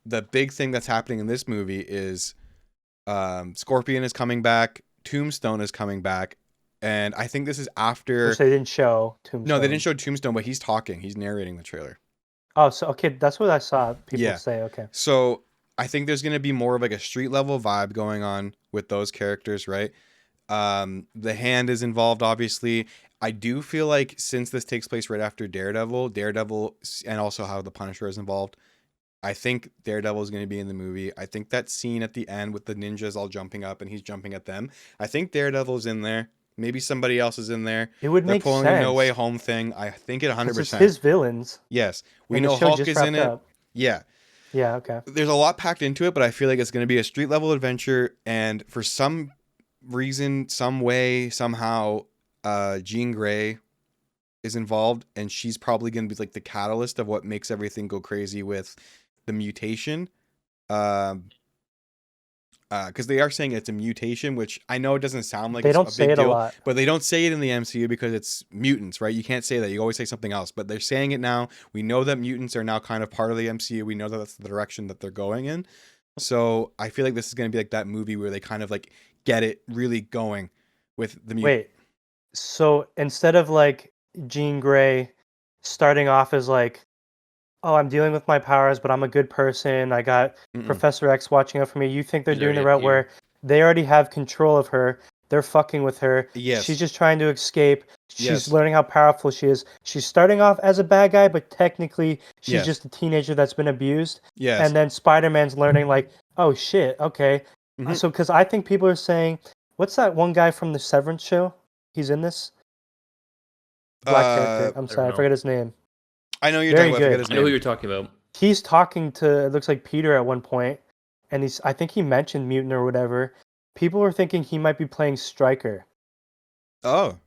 the big thing that's happening in this movie is Scorpion is coming back, Tombstone is coming back, and I think this is after. Which they didn't show Tombstone. No, they didn't show Tombstone, but he's talking. He's narrating the trailer. Oh, so okay, that's what I saw people Yeah. say. Okay. So I think there's going to be more of like a street level vibe going on with those characters, right? The Hand is involved, obviously. I do feel like since this takes place right after Daredevil, and also how the Punisher is involved, I think Daredevil is going to be in the movie. I think that scene at the end with the ninjas all jumping up and he's jumping at them, I think Daredevil's in there. Maybe somebody else is in there. It would They're make pulling sense. a No Way Home thing. I think it 100%. It's his villains. Yes. We and the know show Hulk just is in wrapped it. up. Yeah. Yeah, okay. There's a lot packed into it, but I feel like it's going to be a street level adventure. And for some reason, some way, somehow, Jean Grey is involved, and she's probably going to be like the catalyst of what makes everything go crazy with the mutation. Because they are saying it's a mutation, which I know it doesn't sound like They it's don't a say big it a deal, lot. but they don't say it in the MCU because it's mutants, right? You can't say that. You always say something else, but they're saying it now. We know that mutants are now kind of part of the MCU. We know that that's the direction that they're going in. So I feel like this is going to be like that movie where they kind of like get it really going with the mutant. Wait. So instead of like Jean Grey starting off as like, oh, I'm dealing with my powers, but I'm a good person. I got Professor X watching out for me. You think they're He's doing the already route where they already have control of her. They're fucking with her. Yes. She's just trying to escape. She's Yes. learning how powerful she is. She's starting off as a bad guy, but technically she's Yes. just a teenager that's been abused. Yes. And then Spider-Man's learning like, oh shit, okay. Mhm. So because I think people are saying, what's that one guy from the Severance show? He's in this? Black character. I'm don't sorry, I know. forget his name. I know you're Very talking about. I forget good. his I know who name. you're talking about. He's talking to, it looks like Peter at one point, and I think he mentioned mutant or whatever. People were thinking he might be playing Stryker. Oh.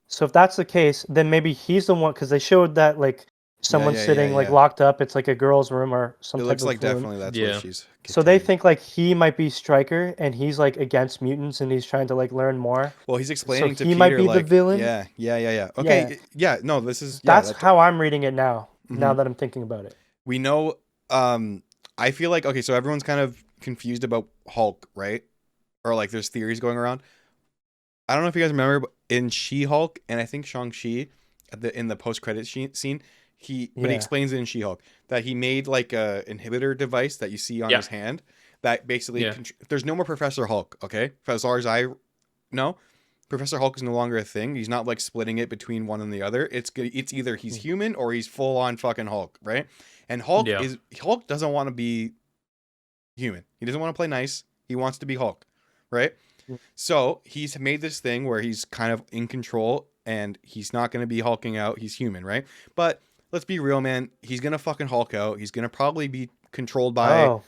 So if that's the case, then maybe he's the one, because they showed that like someone's yeah, sitting like yeah. locked up. It's like a girl's room or some It type looks of like room. definitely that's Yeah. what she's. So they contained. think like he might be Stryker, and he's like against mutants, and he's trying to like learn more. Well, he's explaining to he Peter might be the like, villain? Yeah. Okay, yeah. No, this is. Yeah, That's how I'm reading it now. Now Mhm. that I'm thinking about it. we know. I feel like okay, so everyone's kind of confused about Hulk, right? Or like there's theories going around. I don't know if you guys remember but in She-Hulk, and I think Shang-Chi in the post-credit scene, he explains it in She-Hulk that he made like a inhibitor device that you see on his hand that basically there's no more Professor Hulk, okay? As far as I know, Professor Hulk is no longer a thing. He's not like splitting it between one and the other. It's either he's human or he's full on fucking Hulk, right? And Hulk doesn't want to be human. He doesn't want to play nice. He wants to be Hulk, right? So he's made this thing where he's kind of in control and he's not going to be hulking out. He's human, right? But let's be real, man. He's going to fucking Hulk out. He's going to probably be controlled by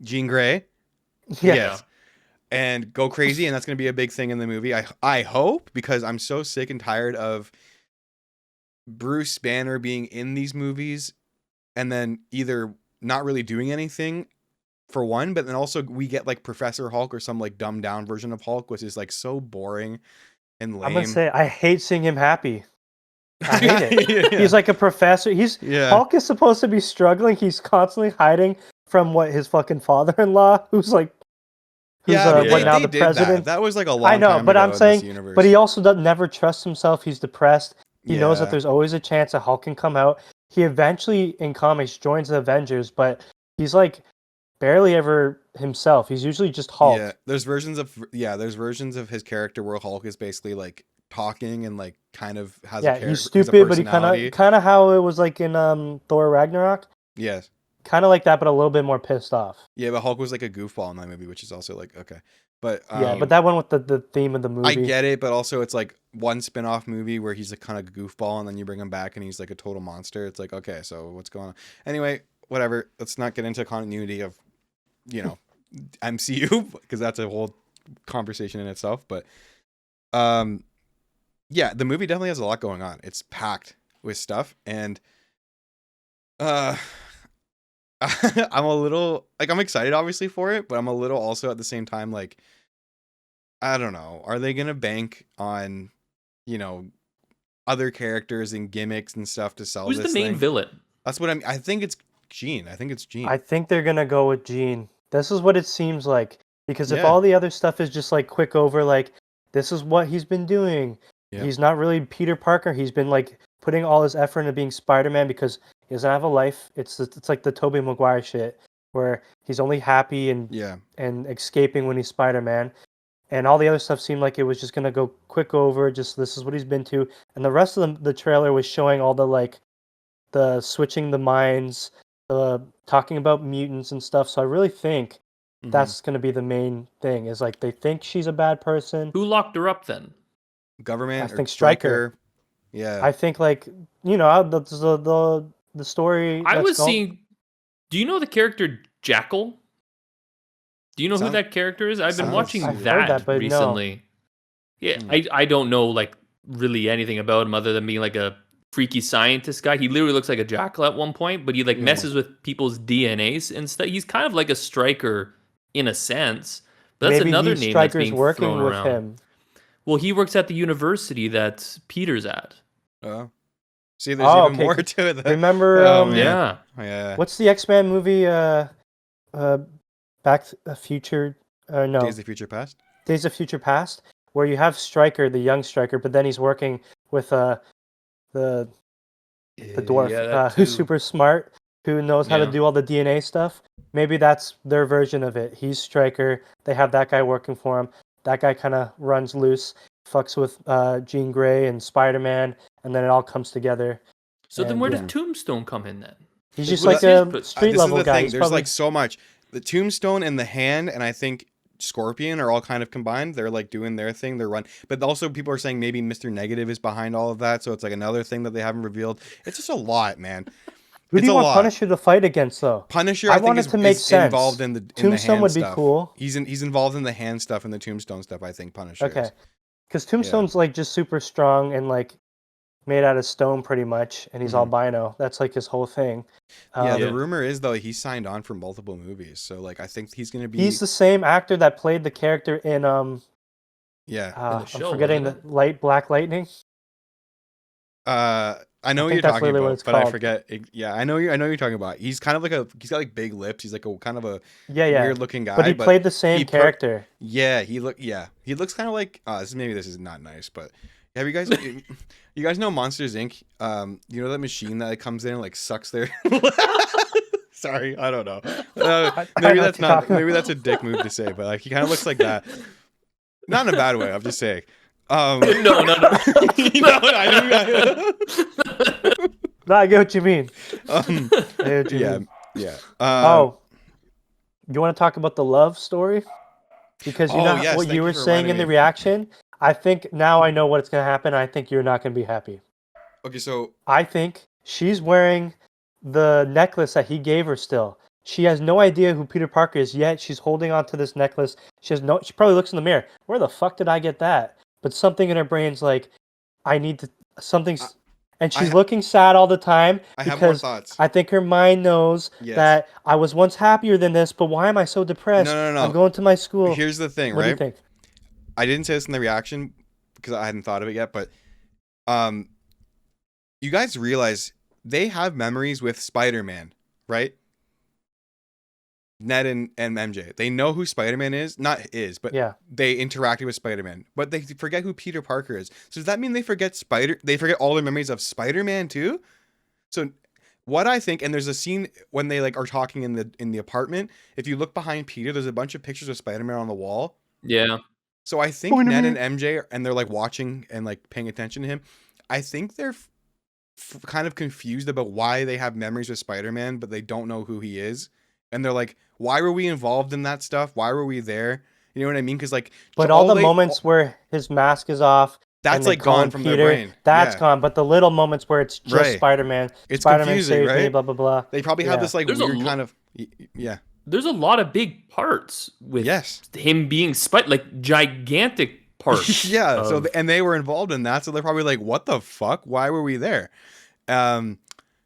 Jean Grey. Yeah. Yes. And go crazy. And that's going to be a big thing in the movie. I hope, because I'm so sick and tired of Bruce Banner being in these movies and then either not really doing anything for one, but then also we get like Professor Hulk or some like dumbed down version of Hulk, which is like so boring and lame. I'm gonna say I hate seeing him happy. I hate it. He's like a professor. Hulk is supposed to be struggling. He's constantly hiding from his fucking father-in-law, who's like who's Yeah, but what now they the did president. that. That was like a I long know, time but ago I'm in saying, this universe. but he also never trusts himself. He's depressed. He knows that Yeah. there's always a chance that Hulk can come out. He eventually, in comics, joins the Avengers, but he's like barely ever himself. He's usually just Hulk. Yeah, there's versions of his character where Hulk is basically like talking and like kind of has Yeah, a he's he's a stupid, but he personality. kind of how it was like in Thor Ragnarok. Yes. Kind of like that, but a little bit more pissed off. Yeah, but Hulk was like a goofball in that movie, which is also like okay. But Yeah, but that went with the theme of the movie. I get it, but also it's like one spin-off movie where he's a kind of goofball and then you bring him back and he's like a total monster. It's like, okay, so what's going on? Anyway, whatever. Let's not get into continuity of, MCU because that's a whole conversation in itself. But yeah, the movie definitely has a lot going on. It's packed with stuff, and I'm a little like I'm excited obviously for it, but I'm a little also at the same time like I don't know. Are they gonna bank on, other characters and gimmicks and stuff to sell Who's this the main thing? villain? That's what I think it's Jean. I think it's Jean. I think they're gonna go with Jean. This is what it seems like. Because if Yeah. all the other stuff is just like quick over, like this is what he's been doing. Yeah. He's not really Peter Parker. He's been like putting all his effort into being Spider-Man because he doesn't have a life. It's like the Tobey Maguire shit where he's only happy and Yeah. escaping when he's Spider-Man. And all the other stuff seemed like it was just gonna go quick over. Just this is what he's been to, and the rest of the trailer was showing all the switching the minds, talking about mutants and stuff. So I really think Mhm. that's gonna be the main thing. Is like they think she's a bad person. Who locked her up then? Government. I or think Stryker. Yeah. I think the story. I that's was going- seeing. Do you know the character Jackal? Do you know who Sound- that character is? I've been sounds- watching I've heard that, that, but no. recently. Yeah, I don't know like really anything about him other than being like a freaky scientist guy. He literally looks like a jackal at one point, but he like Yeah. messes with people's DNAs and stuff. He's kind of like a Striker in a sense. But that's maybe another name that's Stryker's being working thrown with around. him. Well, he works at the university that Peter's at. Oh. See, there's Oh, even okay. more to it. Remember? Oh, man. Yeah. Yeah. What's the X-Men movie? Back to the Future. No, Days of Future Past? Days of Future Past, where you have Stryker, the young Stryker, but then he's working with the dwarf Yeah, that who's too. super smart, who knows how to Yeah. do all the DNA stuff. Maybe that's their version of it. He's Stryker. They have that guy working for him. That guy kind of runs loose, fucks with Jean Grey and Spider-Man, and then it all comes together. So then And, where yeah. does Tombstone come in then? He's just Well, like that's a his- but- street This is level the guy. thing. He's There's probably like so much. The Tombstone and the Hand, and I think Scorpion are all kind of combined. They're like doing their thing. They're run, but also people are saying maybe Mr. Negative is behind all of that. So it's like another thing that they haven't revealed. It's just a lot, man. Who It's do you a want lot. Punisher to fight against, though? Punisher, I I think want is, it to make is sense. involved in the Tombstone hand would be stuff. cool. He's involved in the hand stuff and the Tombstone stuff. I think Punisher. Okay, is. because Tombstone's like just super strong and like made out of stone pretty much, and he's albino. That's like his whole thing. Yeah, the Yeah. rumor is though he's signed on for multiple movies. So like I think he's gonna be. He's the same actor that played the character in Yeah. I'm show, forgetting the wasn't Black Lightning. I know what think you're that's talking literally what about, it's but I called. forget. Yeah, I know you're talking about. He's kind of like he's got like big lips. He's like a kind of a Yeah. weird looking guy. But he played the same he put- character. Yeah, he looks kind of like. This is not nice, but have you guys you guys know Monsters Inc? You know that machine that comes in and like sucks their. Sorry, I don't know. I Maybe know that's what you're not. talking Maybe that's a dick move to say, but like he kind of looks like that. Not in a bad way. I'm just saying. No. No, I No, I get what you mean. know. I get what you mean. Yeah. You want to talk about the love story? Because you know yes, what thank you you were for saying in reminding the me. reaction? I think now I know what's going to happen. I think you're not going to be happy. Okay, so I think she's wearing the necklace that he gave her still. She has no idea who Peter Parker is yet. She's holding on to this necklace. She probably looks in the mirror. Where the fuck did I get that? But something in her brain's like, I need to, something's, and she's looking sad all the time I have more because thoughts. I think her mind knows Yes. that I was once happier than this, but why am I so depressed? No. I'm going to my school. Here's the thing, What do you right? think? I didn't say this in the reaction because I hadn't thought of it yet, but you guys realize they have memories with Spider-Man, right? Ned and MJ. They know who Spider-Man is. Not is, but Yeah. they interacted with Spider-Man. But they forget who Peter Parker is. So does that mean they forget all their memories of Spider-Man too? So what I think, and there's a scene when they like are talking in the apartment. If you look behind Peter, there's a bunch of pictures of Spider-Man on the wall. Yeah. So I think Ned and MJ and they're like watching and like paying attention to him. I think they're kind of confused about why they have memories with Spider-Man, but they don't know who he is. And they're like, why were we involved in that stuff? Why were we there? You know what I mean? Because like, But so all the moments where his mask is off, that's and they like call gone him from Peter, their brain. that's Yeah. gone. But the little moments where it's just Right. Spider-Man, It's Spider-Man confusing, saves me, right? blah blah blah. They probably have this like There's a weird lo- kind of yeah. There's a lot of big parts with Yes. him being like gigantic parts. Yeah. of- So and they were involved in that, so they're probably like, what the fuck? Why were we there?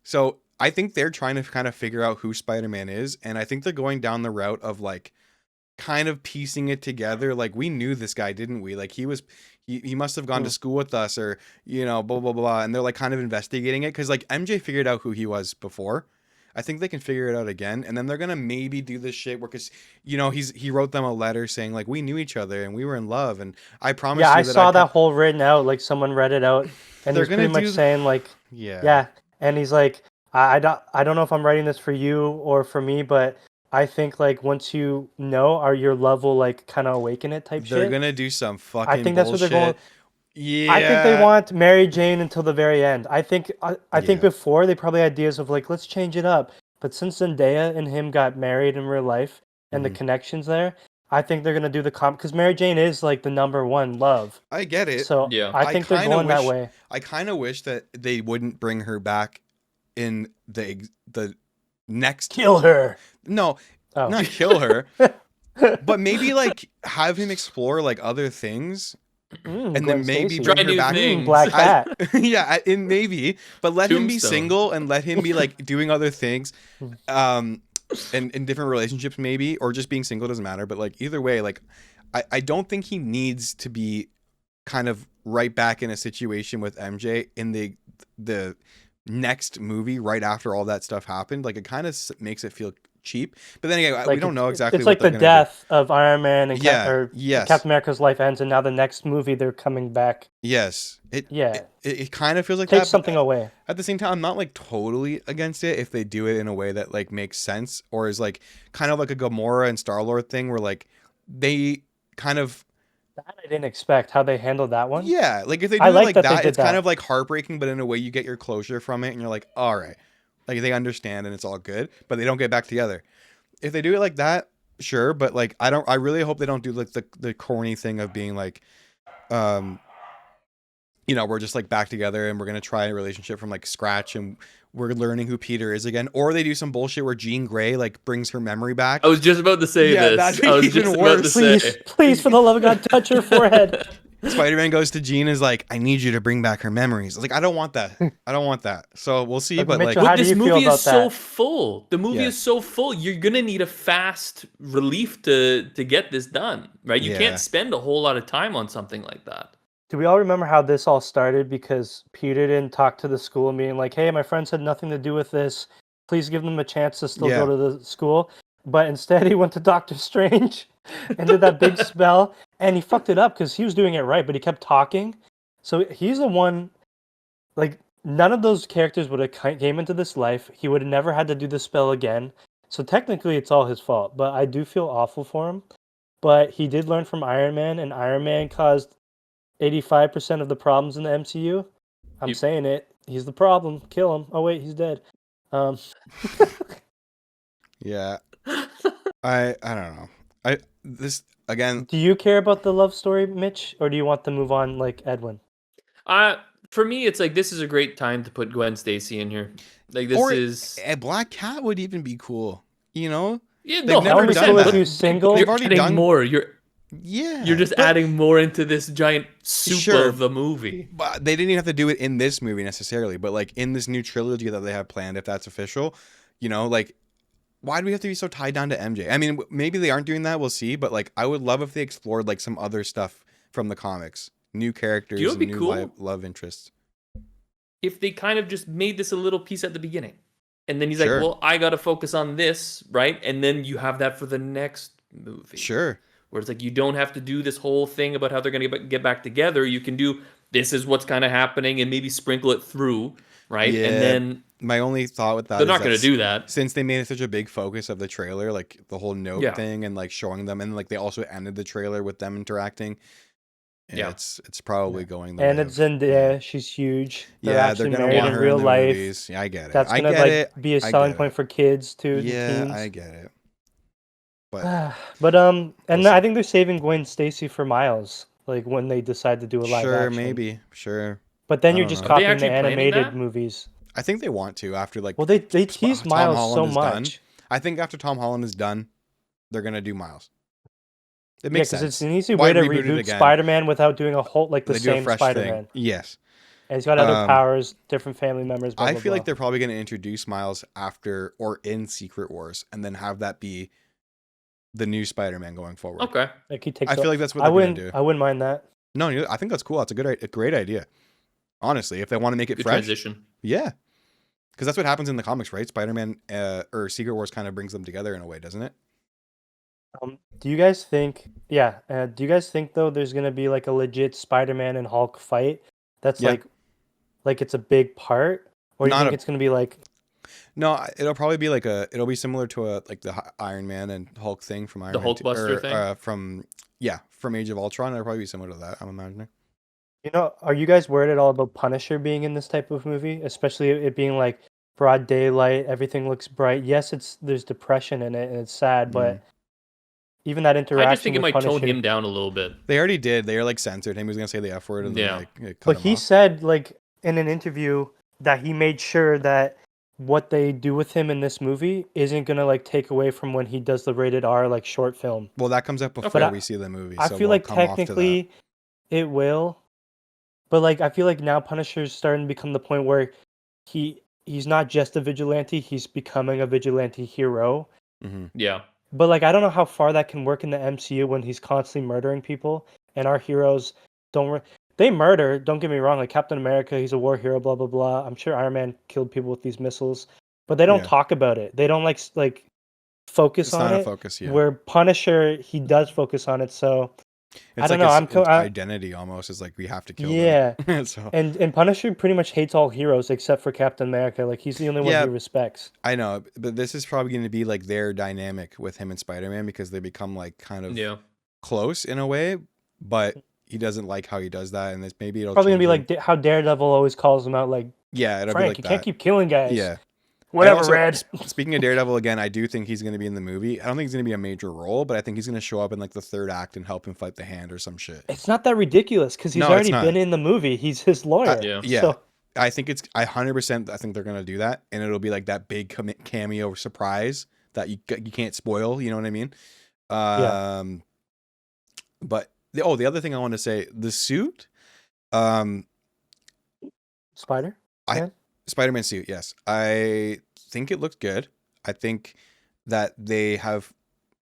So I think they're trying to kind of figure out who Spider-Man is, and I think they're going down the route of like kind of piecing it together. Like, we knew this guy, didn't we? Like, he must have gone to school with us, or blah blah blah. And they're like kind of investigating it because like MJ figured out who he was before. I think they can figure it out again, and then they're gonna maybe do this shit where, because he wrote them a letter saying like, we knew each other and we were in love, and I promise. Yeah, you I that saw that whole written out. Like someone read it out, and They're he's pretty gonna much saying like, yeah, and he's like, I don't know if I'm writing this for you or for me, but I think like once you know, your love will like kind of awaken it type they're shit. gonna do some fucking. I think that's what they're going. Yeah, I think they want Mary Jane until the very end. I think Yeah. before they probably had ideas of like, let's change it up. But since Zendaya and him got married in real life and the Mhm. connections there, I think they're gonna do the because Mary Jane is like the number one love. I get it. So Yeah. I think they're kinda going that wish- way. I kind of wish that they wouldn't bring her back in the next. Kill her. No, Oh. not kill her, but maybe like have him explore like other things, and then Gwen maybe Stacy. bring Try her new back. things. Black Cat. Yeah, in maybe, but let him be Tombstone. single and let him be like doing other things, and in different relationships maybe, or just being single doesn't matter. But like either way, like I don't think he needs to be kind of right back in a situation with MJ in the next movie right after all that stuff happened. Like, it kind of makes it feel cheap. But then again, we don't know exactly. It's what like they're the gonna death of Iron Man and yes. Captain America's life ends, and now the next movie they're coming back. do. Yes, Yeah. it kind of feels like Take that. something but away. at the same time, I'm not like totally against it if they do it in a way that like makes sense, or is like kind of like a Gamora and Star-Lord thing where like they kind of. That I didn't expect how they handled that one. Yeah, like if they do I it like like that they that, did it's kind that. of like heartbreaking, but in a way you get your closure from it, and you're like, all right, like they understand and it's all good, but they don't get back together. If they do it like that, sure, but like I really hope they don't do like the corny thing of being like, we're just like back together and we're gonna try a relationship from like scratch and we're learning who Peter is again, or they do some bullshit where Jean Grey like brings her memory back. I was just about to say Yeah, this. that'd I was be even just about to worse. say. Please, for the love of God, touch her forehead. Spider-Man goes to Jean, is like, I need you to bring back her memories. I was like, I don't want that. I don't want that. So we'll see. But But Mitchell, like, how But do this you feel movie about is so that? full. The movie Yeah. is so full. You're gonna need a fast relief to get this done, right? You Yeah. can't spend a whole lot of time on something like that. Do we all remember how this all started? Because Peter didn't talk to the school and being like, hey, my friends had nothing to do with this. Please give them a chance to still Yeah. go to the school. But instead, he went to Doctor Strange and did that big spell. And he fucked it up because he was doing it right, but he kept talking. So he's the one, like, none of those characters would have came into this life. He would have never had to do the spell again. So technically, it's all his fault. But I do feel awful for him. But he did learn from Iron Man, and Iron Man caused 85% of the problems in the MCU. I'm You- saying it. He's the problem. Kill him. Oh wait, he's dead. yeah, I don't know. This again. Do you care about the love story, Mitch, or do you want to move on like Edwin? For me, it's like this is a great time to put Gwen Stacy in here. Like this Or is a Black Cat would even be cool. You know? yeah, they've no, never That would be done cool that. if you single. They've You're already adding done more. You're Yeah, just adding more into this giant soup Sure. of the movie. But they didn't even have to do it in this movie necessarily, but like in this new trilogy that they have planned, if that's official, like, why do we have to be so tied down to MJ? I mean, maybe they aren't doing that. We'll see. But like, I would love if they explored like some other stuff from the comics, new characters, You know what'd and be new cool? love interests. If they kind of just made this a little piece at the beginning. And then he's Sure. like, well, I got to focus on this, right? And then you have that for the next movie. Sure. Where it's like, you don't have to do this whole thing about how they're going to get back together. You can do, this is what's kind of happening, and maybe sprinkle it through, right? Yeah. And then My only thought with that they're is not going to do that. Since they made it such a big focus of the trailer, like the whole note Yeah. thing and like showing them, and like they also ended the trailer with them interacting. And Yeah. it's probably going the And way it's of- Zendaya. She's huge. They're Yeah, actually they're gonna married want in her real in the life. movies. Yeah, I get it. That's I gonna get like it. be a I selling get point it. for kids too. the Yeah, teens. I get it. But But and We'll I see. think they're saving Gwen Stacy for Miles. Like when they decide to do a live sure, action. maybe, sure. But then I you're don't just know. Are they copying the actually planning animated that? movies. I think they want to after like Well, they tease Tom Miles Holland so is done. much. I think after Tom Holland is done, they're gonna do Miles. It Yeah, makes because sense. it's an easy Why way to reboot it reboot again? Spider-Man without doing a whole like the They do a same fresh Spider-Man. thing. Yes. And he's got other Um, powers, different family members. Blah, I blah, feel like blah. they're probably going to introduce Miles after or in Secret Wars, and then have that be the new Spider-Man going forward. Okay. Like he takes. I feel like that's what I they're going wouldn't. to do. I wouldn't mind that. No, I think that's cool. That's a great idea. Honestly, if they want to make it Good fresh, transition. yeah, because that's what happens in the comics, right? Spider-Man or Secret Wars kind of brings them together in a way, doesn't it? Do you guys think? Yeah. Do you guys think though there's gonna be like a legit Spider-Man and Hulk fight? That's Yeah. like it's a big part, or do you Not think a- it's gonna be like? No, it'll probably be like it'll be similar to like the Iron Man and Hulk thing from Iron The Man Hulkbuster thing? from Age of Ultron. It'll probably be similar to that, I'm imagining. Are you guys worried at all about Punisher being in this type of movie, especially it being like broad daylight, everything looks bright. Yes, there's depression in it and it's sad, but even that interaction I just think it with might tone Punisher. him down a little bit. They already did. They are like censored him. He was gonna say the F word and Yeah. then like cut But him he off. said like in an interview that he made sure that what they do with him in this movie isn't gonna like take away from when he does the rated R like short film. Well, that comes up before But we see the movie. I so feel we'll like come off to that. technically it will, but like I feel like now Punisher's starting to become the point where he's not just a vigilante; he's becoming a vigilante hero. Mhm. Yeah. But like I don't know how far that can work in the MCU when he's constantly murdering people and our heroes don't. They murder. Don't get me wrong. Like Captain America, he's a war hero. Blah blah blah. I'm sure Iron Man killed people with these missiles, but they don't Yeah. talk about it. They don't like focus It's on not a it. focus, yeah. Where Punisher, he does focus on it. So It's don't like know, his identity almost is like we have to kill yeah. them. So And Punisher pretty much hates all heroes except for Captain America. Like he's the only one Yeah. he respects. I know, but this is probably going to be like their dynamic with him and Spider-Man because they become like kind of Yeah. close in a way, but he doesn't like how he does that, and this maybe it'll Probably gonna change be him. like how Daredevil always calls him out. Like Yeah, it'll Frank, be like you that. can't keep killing guys. Yeah. Whatever, also- Red. Speaking of Daredevil again, I do think he's going to be in the movie. I don't think he's going to be a major role, but I think he's going to show up in like the third act and help him fight the Hand or some shit. It's not that ridiculous because he's No, it's already not. been in the movie. He's his lawyer. Yeah. Yeah. So, I think it's 100%. I think they're gonna do that, and it'll be like that big cameo surprise that you can't spoil. You know what I mean? Yeah. But the other thing I want to say, the suit, Spider. Spider-Man suit. Yes, I think it looks good. I think that they have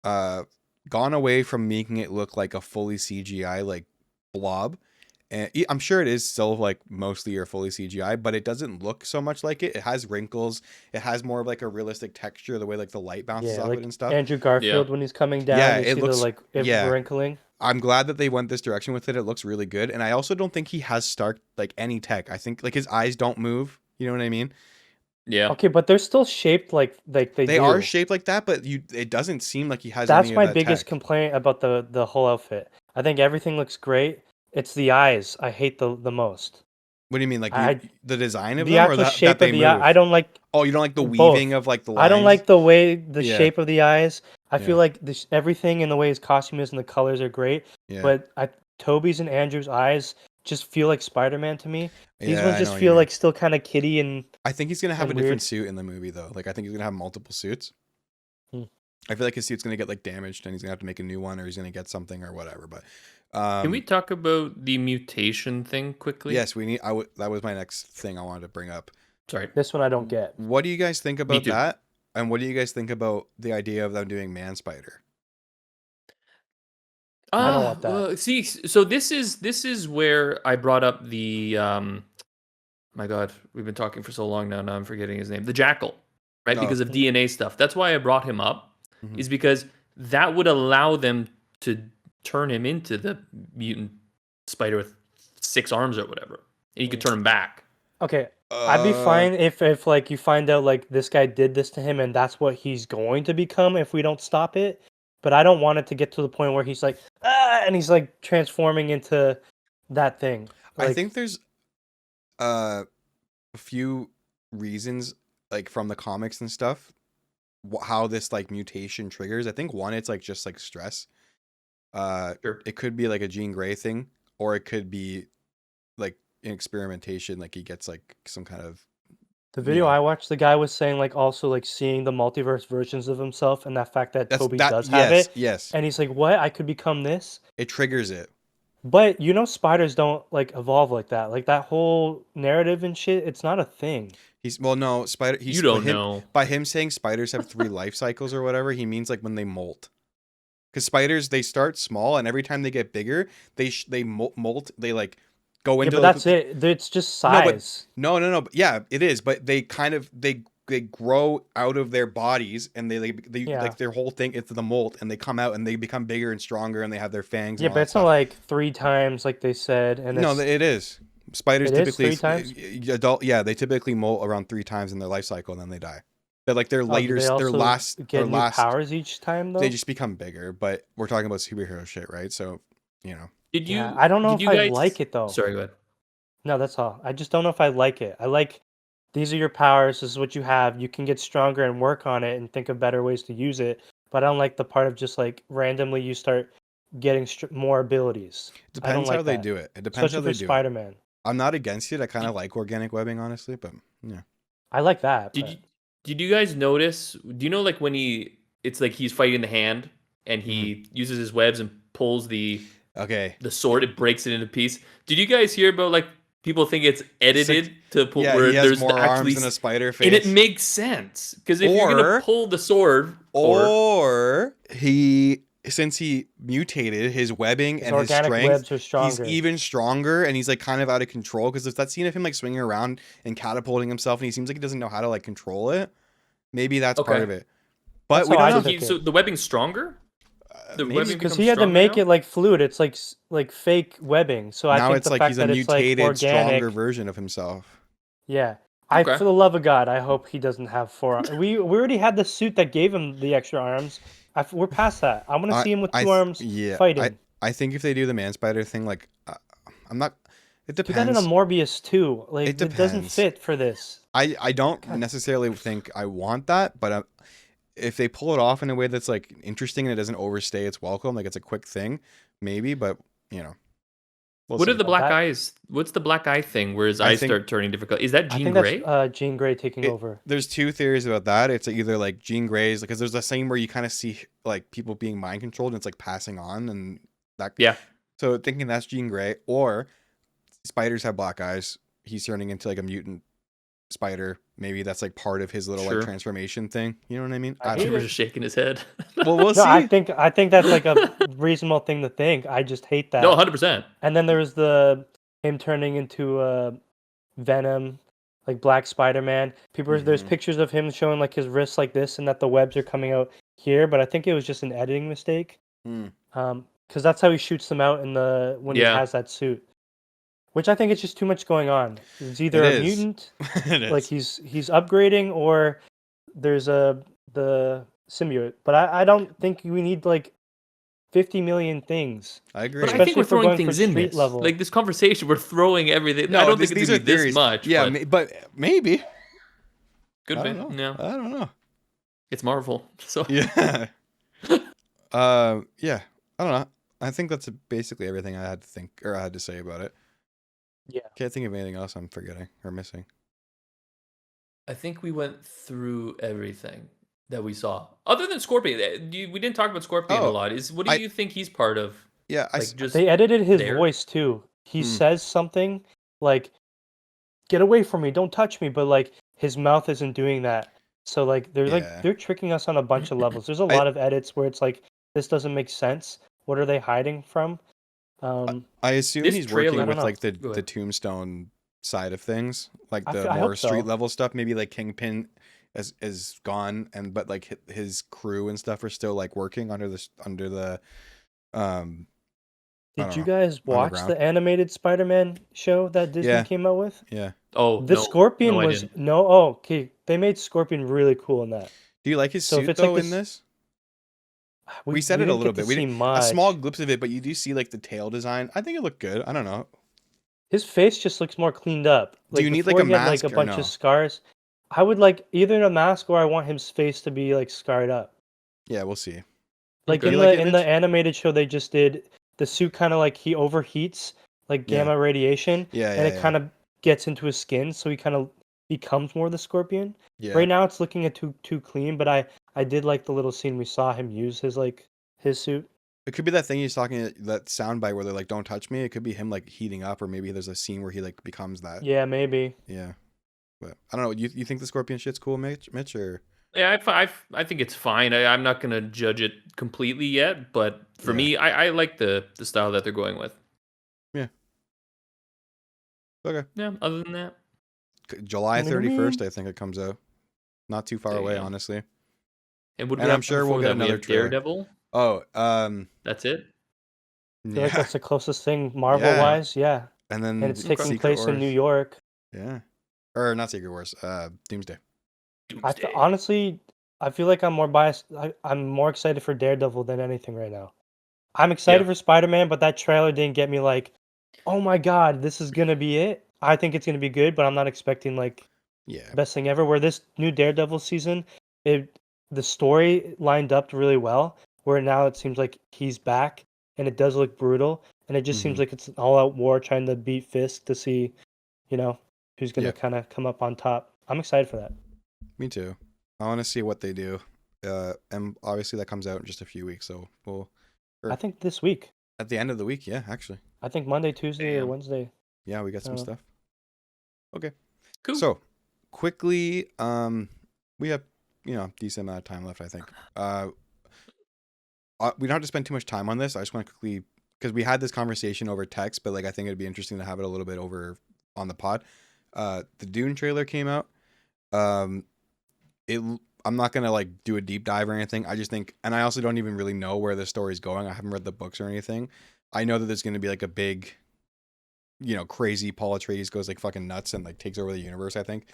gone away from making it look like a fully CGI like blob. And I'm sure it is still like mostly or fully CGI, but it doesn't look so much like it. It has wrinkles. It has more of like a realistic texture, the way like the light bounces Yeah, off like it and stuff. Andrew Garfield when he's coming down. Yeah, you it see looks- the like yeah. wrinkling. I'm glad that they went this direction with it. It looks really good. And I also don't think he has Stark like any tech. I think like his eyes don't move. You know what I mean? Yeah. Okay, but they're still shaped like they They do. are shaped like that, but it doesn't seem like he has That's any of my that biggest tech. complaint about the whole outfit. I think everything looks great. It's the eyes I hate the most. What do you mean? Like the design of The them or actual that shape they of the move? eye. I don't like. Oh, you don't like the both. weaving of like the lines? I don't like the way the Yeah. shape of the eyes. I Yeah. feel like everything in the way his costume is and the colors are great. Yeah. But Toby's and Andrew's eyes just feel like Spider-Man to me. These Yeah, ones I know just what you feel mean. like still kind of kiddie and I think he's gonna have a and different weird. suit in the movie though. Like I think he's gonna have multiple suits. Hmm. I feel like his suit's gonna get like damaged and he's gonna have to make a new one or he's gonna get something or whatever. But Can we talk about the mutation thing quickly? yes, we need. That was my next thing I wanted to bring up. Sorry. this one I don't get. What do you guys think about too. that? And what do you guys think about the idea of them doing Man Spider? I don't want that. See, so this is where I brought up the my God, we've been talking for so long now. Now I'm forgetting his name. The Jackal. right? No. Because of DNA stuff. That's why I brought him up, Mhm. is because that would allow them to turn him into the mutant spider with 6 arms or whatever. And you could turn him back. Okay, I'd be fine if like you find out like this guy did this to him and that's what he's going to become if we don't stop it. But I don't want it to get to the point where he's like and he's like transforming into that thing. Like, I think there's a few reasons, like from the comics and stuff, how this like mutation triggers. I think one, it's like just like stress. Sure. It could be like a Jean Grey thing, or it could be like in experimentation, like he gets like some kind of the video know. I watched, the guy was saying like also like seeing the multiverse versions of himself and that fact that Toby does have it. Yes. And he's like, what? I could become this? It triggers it. But you know, spiders don't like evolve like that. Like that whole narrative and shit, it's not a thing. You don't know. By him saying spiders have 3 life cycles or whatever, he means like when they molt. Because spiders, they start small, and every time they get bigger, they molt. They like go into. Yeah, but that's it. It's just size. No. But yeah, it is. But they kind of they grow out of their bodies, and they like their whole thing. It's the molt, and they come out and they become bigger and stronger, and they have their fangs. Yeah, but it's not like 3 times like they said. And no, it is. Spiders typically 3 times? They typically molt around 3 times in their life cycle, and then they die. They're like their later, they their last, get their new last powers each time though. They just become bigger. But we're talking about superhero shit, right? So, you know. Did you? Yeah, I don't know if you I guys... like it though. Sorry, go ahead. No, that's all. I just don't know if I like it. I like these are your powers. This is what you have. You can get stronger and work on it and think of better ways to use it. But I don't like the part of just like randomly you start getting more abilities. It depends how they do it. It depends how they do do Spider-Man. it. I'm not against it. I kind of like organic webbing, honestly, but yeah. I like that. Did you guys notice? Do you know like when it's like he's fighting the hand and he uses his webs and pulls the sword, it breaks it into pieces. Did you guys hear about like people think it's edited to pull where he has there's more actually arms than a spider face, and it makes sense because if you're gonna pull the sword, or he. Since he mutated, his webbing and his strength, he's even stronger, and he's like kind of out of control. Because if that scene of him like swinging around and catapulting himself, and he seems like he doesn't know how to like control it, maybe that's part of it. But we don't know. So the webbing's stronger. Because he had to make it like fluid. It's like fake webbing. So I think it's like he's a mutated, stronger version of himself. Yeah. For the love of God, I hope he doesn't have 4 arms. We already had the suit that gave him the extra arms. We're past that. I want to see him with 2 arms fighting. I think if they do the man spider thing, like I'm not. It depends. Do that in a Morbius too. Like it doesn't fit for this. I don't necessarily think I want that, but if they pull it off in a way that's like interesting and it doesn't overstay its welcome, like it's a quick thing, maybe. But you know. What are the black eyes? What's the black eye thing where his eyes start turning difficult? Is that Jean Grey? That's Jean Grey taking over. There's 2 theories about that. It's either like Jean Grey's, because there's a scene where you kind of see like people being mind controlled and it's like passing on and that. Yeah. So thinking that's Jean Grey, or spiders have black eyes. He's turning into like a mutant spider. Maybe that's like part of his little like transformation thing. You know what I mean? He was just shaking his head. Well, we'll see. I think that's like a reasonable thing to think. I just hate that. No, 100%. And then there was him turning into Venom, like Black Spider-Man. There's pictures of him showing like his wrists like this, and that the webs are coming out here. But I think it was just an editing mistake. Because that's how he shoots them out when he has that suit. Which I think it's just too much going on. It's either a mutant, like he's upgrading, or there's the symbiote. But I don't think we need like 50 million things. I agree. But I think we're throwing things in this. Level. Like this conversation, we're throwing everything. No, I don't think it's going to be this much. Yeah, but maybe. Could be. No. I don't know. It's Marvel. So yeah. Yeah. I don't know. I think that's basically everything I had to say about it. Yeah. Can't think of anything else I'm forgetting or missing. I think we went through everything that we saw. Other than Scorpion, we didn't talk about Scorpion a lot. What do you think he's part of? Yeah, they edited his voice too. He says something like, "Get away from me! Don't touch me!" But like his mouth isn't doing that. So like they're tricking us on a bunch of levels. There's a lot of edits where it's like this doesn't make sense. What are they hiding from? I assume he's working with like the Tombstone side of things, like the more street level stuff. Maybe like Kingpin is gone, but like his crew and stuff are still like working under the I Did don't you know, guys watch underground. the animated Spider-Man show that Disney Yeah. came out with? Yeah. Oh, The no, Scorpion no, I was didn't. no. Oh, okay. They made Scorpion really cool in that. Do you like his So if suit it's like though in this, this? We said it a didn't little get to bit. We see didn't a small much. glimpse of it, but you do see like the tail design. I think it looked good. I don't know. His face just looks more cleaned up. Do you Like need like before, a he had like mask a or bunch of no? scars. I would like either a mask or I want his face to be like scarred up. Yeah, we'll see. Like You in like the it, in the Mitch? animated show they just did, the suit kind of like he overheats like Yeah. gamma radiation, Yeah, and it kind of gets into his skin, so he kind of becomes more the Scorpion. yeah. Right now it's looking at too clean, but I did like the little scene we saw him use his suit. It could be that thing he's talking, that soundbite where they're like, "Don't touch me." It could be him like heating up, or maybe there's a scene where he like becomes that. Yeah, maybe. Yeah, but I don't know. You think the Scorpion shit's cool, Mitch? Or Yeah, I think it's fine. I'm not gonna judge it completely yet, but for Yeah. me, I like the style that they're going with. okay, Yeah. Other than that, July Maybe. 31st, I think it comes out. Not too far There you away, go. honestly. and what do And we I'm have sure we'll before get that? We another have trailer. Daredevil. Oh, That's it. I feel like yeah, that's the closest thing Marvel wise, yeah. and then And it's Okay. taking Secret place in Wars. New York. Yeah, or not Secret Wars. Doomsday. Doomsday. Honestly, I feel like I'm more biased. I'm more excited for Daredevil than anything right now. I'm excited Yeah. for Spider-Man, but that trailer didn't get me like, oh my god, this is gonna be it. I think it's gonna be good, but I'm not expecting like Yeah, best thing ever. Where this new Daredevil season, the story lined up really well. Where now it seems like he's back, and it does look brutal, and it just seems Mhm. like it's an all-out war trying to beat Fisk to see, who's gonna Yeah. kind of come up on top. I'm excited for that. me too. I want to see what they do. And obviously that comes out in just a few weeks, so we'll Sure. I think this week. at the end of the week. Yeah, actually. I think Monday, Tuesday, or Damn. Wednesday. Yeah, we got some Oh. stuff. Okay. Cool. So quickly, we have decent amount of time left. I think. We don't have to spend too much time on this. I just want to quickly, because we had this conversation over text, but like I think it'd be interesting to have it a little bit over on the pod. The Dune trailer came out. I'm not gonna like do a deep dive or anything. I just think, and I also don't even really know where the story's going. I haven't read the books or anything. I know that there's gonna be like a big, crazy Paul Atreides goes like fucking nuts and like takes over the universe. I think.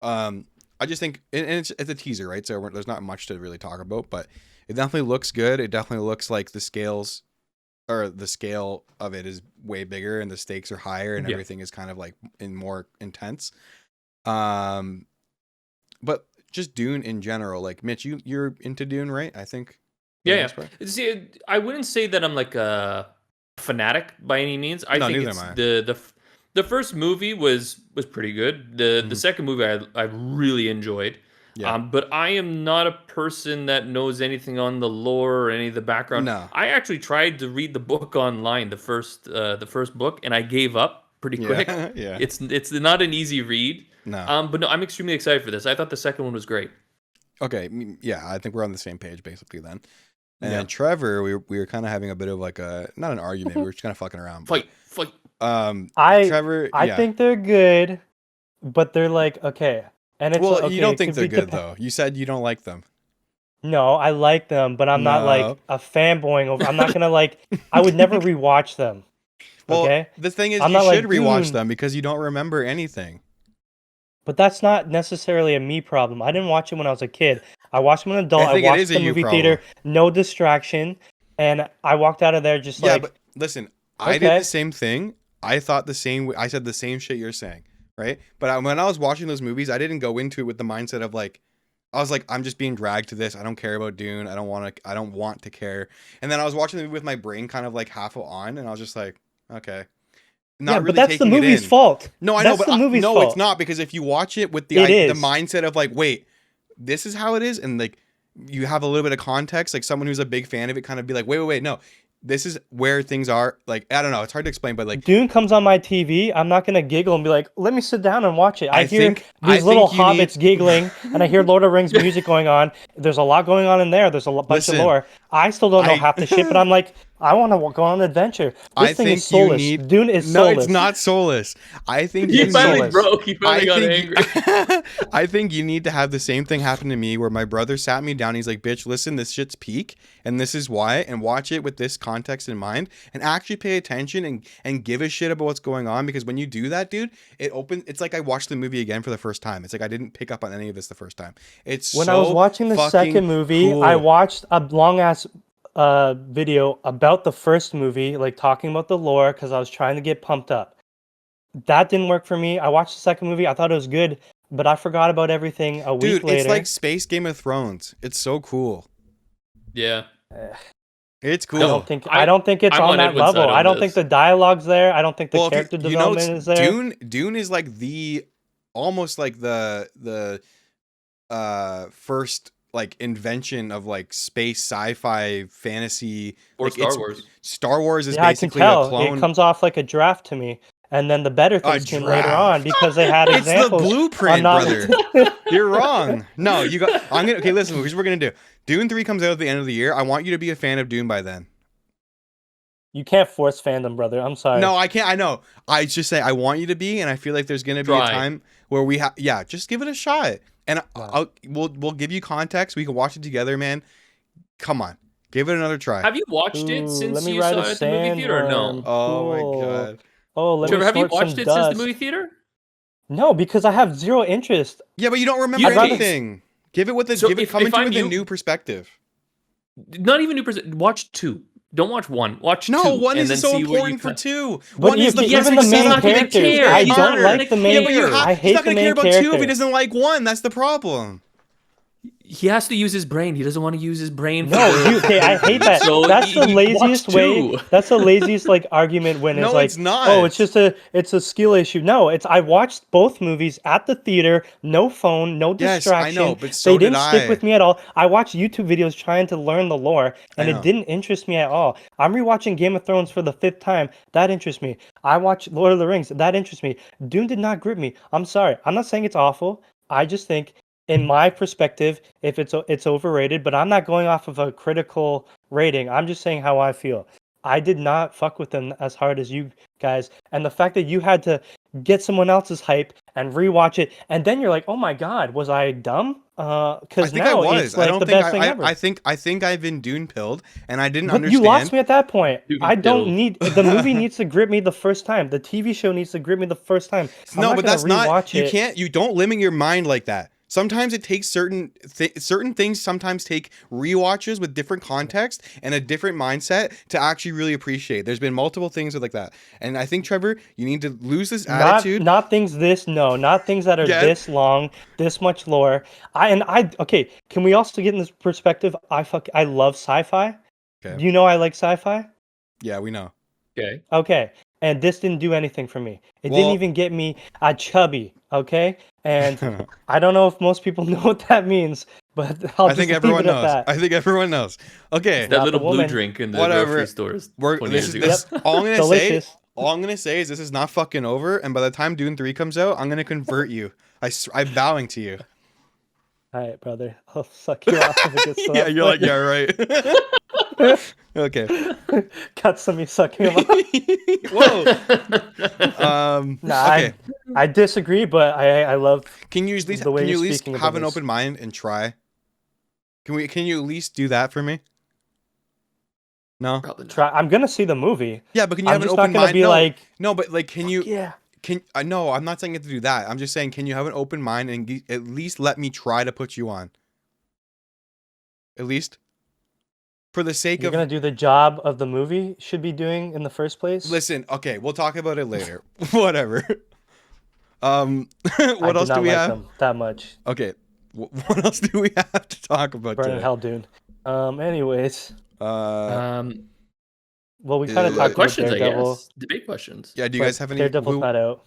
I just think, and it's a teaser, right? So there's not much to really talk about, but it definitely looks good. It definitely looks like the scale of it is way bigger and the stakes are higher and Yeah. everything is kind of like more intense. But just Dune in general, like Mitch, you're into Dune, right? I think. for the Yeah, most part? See, I wouldn't say that I'm like a fanatic by any means. I No, think neither it's am I. the first movie was pretty good. The Mhm. second movie I really enjoyed. Yeah. But I am not a person that knows anything on the lore or any of the background. No. I actually tried to read the book online, the first book, and I gave up pretty quick. Yeah. Yeah. It's not an easy read. No. But no, I'm extremely excited for this. I thought the second one was great. Okay. Yeah, I think we're on the same page basically then. And Yeah. Trevor, we were kind of having a bit of like not an argument. We were just kind of fucking around. but, Fight. Trevor. I yeah. think they're good, but they're like okay, and it's Well, okay, you don't it think could they're be good though. You said you don't like them. No, I like them, but I'm not No. like a fanboying over. I'm not gonna like. I would never rewatch them. Well, Okay, the thing is, I'm you not like should rewatch Dune. them because you don't remember anything. but that's not necessarily a me problem. I didn't watch it when I was a kid. I watched them when an adult. I I think it watched is a the you movie problem. theater, no distraction, and I walked out of there just Yeah, like but listen, I did okay. the same thing. I thought the same. I said the same shit you're saying, right? But when I was watching those movies, I didn't go into it with the mindset of like, I was like, I'm just being dragged to this. I don't care about Dune. I don't want to care. And then I was watching the movie with my brain kind of like half on, and I was just like, okay. Not yeah, really but that's the taking it movie's in. fault. No, I know, That's but the movie's no, fault. it's not, because if you watch it with the It the is. mindset of like, wait, this is how it is, and like you have a little bit of context, like someone who's a big fan of it, kind of be like, wait, no, this is where things are. Like, I don't know, it's hard to explain, but like, Dune comes on my TV, I'm not gonna giggle and be like, "Let me sit down and watch it." I hear think little you need- hobbits giggling, and I hear Lord of the Rings music going on. There's a lot going on in there. There's a bunch Listen, of lore. I still don't know I- half the shit, but I'm like, I want to go on an adventure. This I thing think is soulless. you need. Dune is No, soulless. it's not soulless. I think He you finally need. broke. He finally got think angry. I think you need to have the same thing happen to me where my brother sat me down. He's like, bitch, listen, this shit's peak and this is why, and watch it with this context in mind and actually pay attention and give a shit about what's going on, because when you do that, dude, it's like I watched the movie again for the first time. It's like I didn't pick up on any of this the first time. It's When so I was watching the second movie, cool. I watched a long ass video about the first movie, like talking about the lore, because I was trying to get pumped up. That didn't work for me. I watched the second movie. I thought it was good, but I forgot about everything a week Dude, later. it's like Space Game of Thrones. It's so cool. Yeah. It's cool. I don't think it's I'm on that Edwin's side level. on I don't this. think the dialogue's there. I don't think the Well, character development is there. Dune is like the almost like the first like invention of like space sci-fi fantasy, Or like Star Wars. Star Wars is Yeah, I can basically tell. a clone. It comes off like a draft to me. And then the better things came later draft. on because they had It's the examples. blueprint, on brother. You're wrong. No, you got. Okay, listen. Here's what we're gonna do. Dune 3 comes out at the end of the year. I want you to be a fan of Dune by then. You can't force fandom, brother. I'm sorry. No, I can't. I know. I just say I want you to be, and I feel like there's gonna be a time where we have. Yeah, just give it a shot, and we'll give you context. We can watch it together, man. Come on, give it another try. Have you watched it since let me you ride saw a it at the movie theater or no? sandworm. Oh my Cool. god. Oh, let Trevor, me have you snort watched some it dust. since the movie theater? No, because I have zero interest. Yeah, but you don't remember I'd rather- anything. Give it with the So give it if come into it I'm with a you- new perspective. Not even new person. Watch 2. Don't watch 1. Watch 2. No, one and is then so see where you important for can- 2. But One is the yes, even but the he's main not gonna characters, care. I He's don't not like gonna the main. Yeah, but you I he's hate not the gonna main care about character. 2 if he doesn't like 1. That's the problem. He has to use his brain. He doesn't want to use his brain. No, okay, I hate that. So That's the you laziest watch way. 2. That's the laziest like argument when No, it's like, it's not. oh, it's a skill issue. No, it's I watched both movies at the theater, no phone, no Yes, I distraction. know, but so they did didn't stick I. with me at all. I watched YouTube videos trying to learn the lore, and I know. it didn't interest me at all. I'm rewatching Game of Thrones for the 5th time. That interests me. I watch Lord of the Rings. That interests me. Dune did not grip me. I'm sorry. I'm not saying it's awful. I just think, in my perspective, if it's overrated, but I'm not going off of a critical rating. I'm just saying how I feel. I did not fuck with them as hard as you guys, and the fact that you had to get someone else's hype and rewatch it, and then you're like, oh my god, was I dumb? I Because think now I was. it's like I don't the think best thing ever. I think I've been Dune pilled, and I didn't But understand. you lost me at that point. Dune I don't pilled. need the movie needs to grip me the first time. The TV show needs to grip me the first time. I'm No, not but gonna that's not. rewatch You it. can't. You don't limit your mind like that. Sometimes it takes certain things. Sometimes take rewatches with different context and a different mindset to actually really appreciate. There's been multiple things with like that, and I think Trevor, you need to lose this attitude. Not things not things that are Yeah. this long, this much lore. Okay, can we also get in this perspective? I love sci-fi. Okay. You know I like sci-fi? Yeah, we know. Okay. Okay. And this didn't do anything for me. It Well- didn't even get me a chubby, okay? And I don't know if most people know what that means, but I'll I just think leave everyone it at knows. that. I think everyone knows. Okay, That Not little the blue woman. drink in the Whatever. grocery stores. we're 20 this years is ago. this. All I'm gonna Delicious. say. All I'm gonna say is this is not fucking over, and by the time Dune 3 comes out, I'm gonna convert you. I'm vowing to you. All right, brother. I'll suck you off if it gets to Yeah, that you're like, point. yeah, right. Okay. Cuts of me sucking him off. Whoa. Nah, Okay. I disagree, but I love Can you at least the way can you you're at least speaking have about an this. open mind and try? Can you at least do that for me? No. Probably not. try. I'm gonna see the movie. Yeah, but can you I'm have an just not open gonna mind? be No. like, No, but like, can you? yeah. No, I'm not saying you have to do that. I'm just saying, can you have an open mind and at least let me try to put you on? At least, for the sake You're of. gonna do the job of the movie should be doing in the first place. Listen, okay, we'll talk about it later. Whatever. I what did else not do we like have? them that much. Okay, what else do we have to talk about Burning today? Hell Dune. Anyways, Um, well, we kind of talked about questions, I Daredevil. guess. Debate questions. Yeah, do you but guys have any? Daredevil's not out.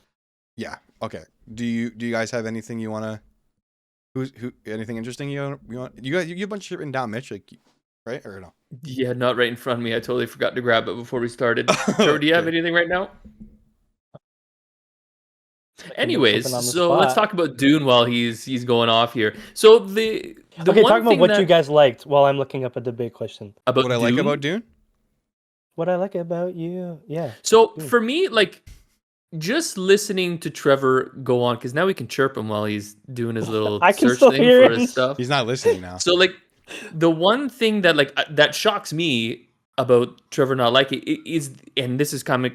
Yeah. Okay. Do you guys have anything you wanna? Who? Anything interesting you want? You have a bunch of shit written down, Mitch. Like, right or no? Yeah, not right in front of me. I totally forgot to grab it before we started. Trevor, do you have Okay. anything right now? Something Anyways, on the so let's spot. talk about Dune while he's going off here. So the Okay, one talk about thing what that, you guys liked while I'm looking up a debate question. about What I like Dune, about Dune? What I like about you. Yeah. So Good. for me, like just listening to Trevor go on, because now we can chirp him while he's doing his little I can search still thing hear for him. his stuff. He's not listening now. So like the one thing that that shocks me about Trevor not liking it is, and this is kind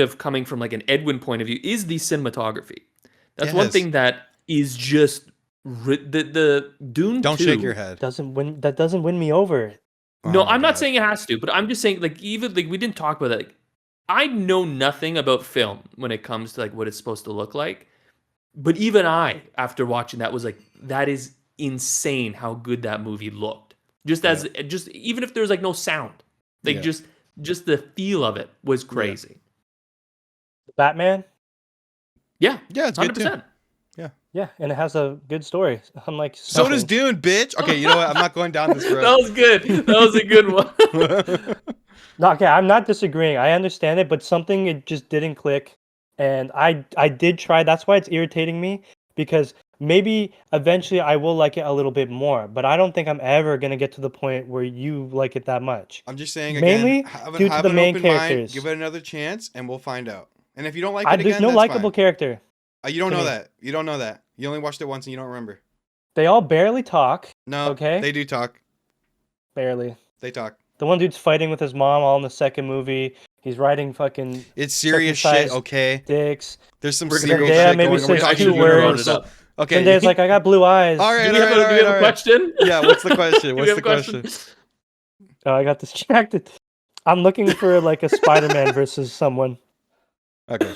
of coming from like an Edwin point of view, is the cinematography. That's one Yes. thing that is just the Dune Don't 2, shake your head. That doesn't win me over. No, Oh my I'm not God. saying it has to, but I'm just saying like even like we didn't talk about that. Like, I know nothing about film when it comes to like what it's supposed to look like. But even I, after watching that, was like, that is insane how good that movie looked. Just as just even if there's like no sound. Like just the feel of it was crazy. Batman? Yeah. Yeah, it's good too. 100%. Yeah, and it has a good story. Unlike So does something. Dune, bitch. Okay, you know what? I'm not going down this road. That was good. That was a good one. No, okay, I'm not disagreeing. I understand it, but something it just didn't click. And I did try. That's why it's irritating me, because maybe eventually I will like it a little bit more, but I don't think I'm ever gonna get to the point where you like it that much. I'm just saying Mainly again, due to have the an main open mind, characters. give it another chance, and we'll find out. And if you don't like it There's again, no that's likable fine. character. You don't to know me. that. You don't know that. You only watched it once and you don't remember. They all barely talk. No, Okay. they do talk. Barely. They talk. The one dude's fighting with his mom all in the second movie. He's riding fucking It's serious shit, circumcised okay? dicks. There's some We're gonna serious go Zendaya shit maybe going on. We're says talking two words. Brought it up. Okay. Zendaya's like, I got blue eyes. All right, Do we have a question? Yeah, what's the question? Do we What's have the a question? question? Oh, I got distracted. I'm looking for like a Spider-Man versus someone. Okay.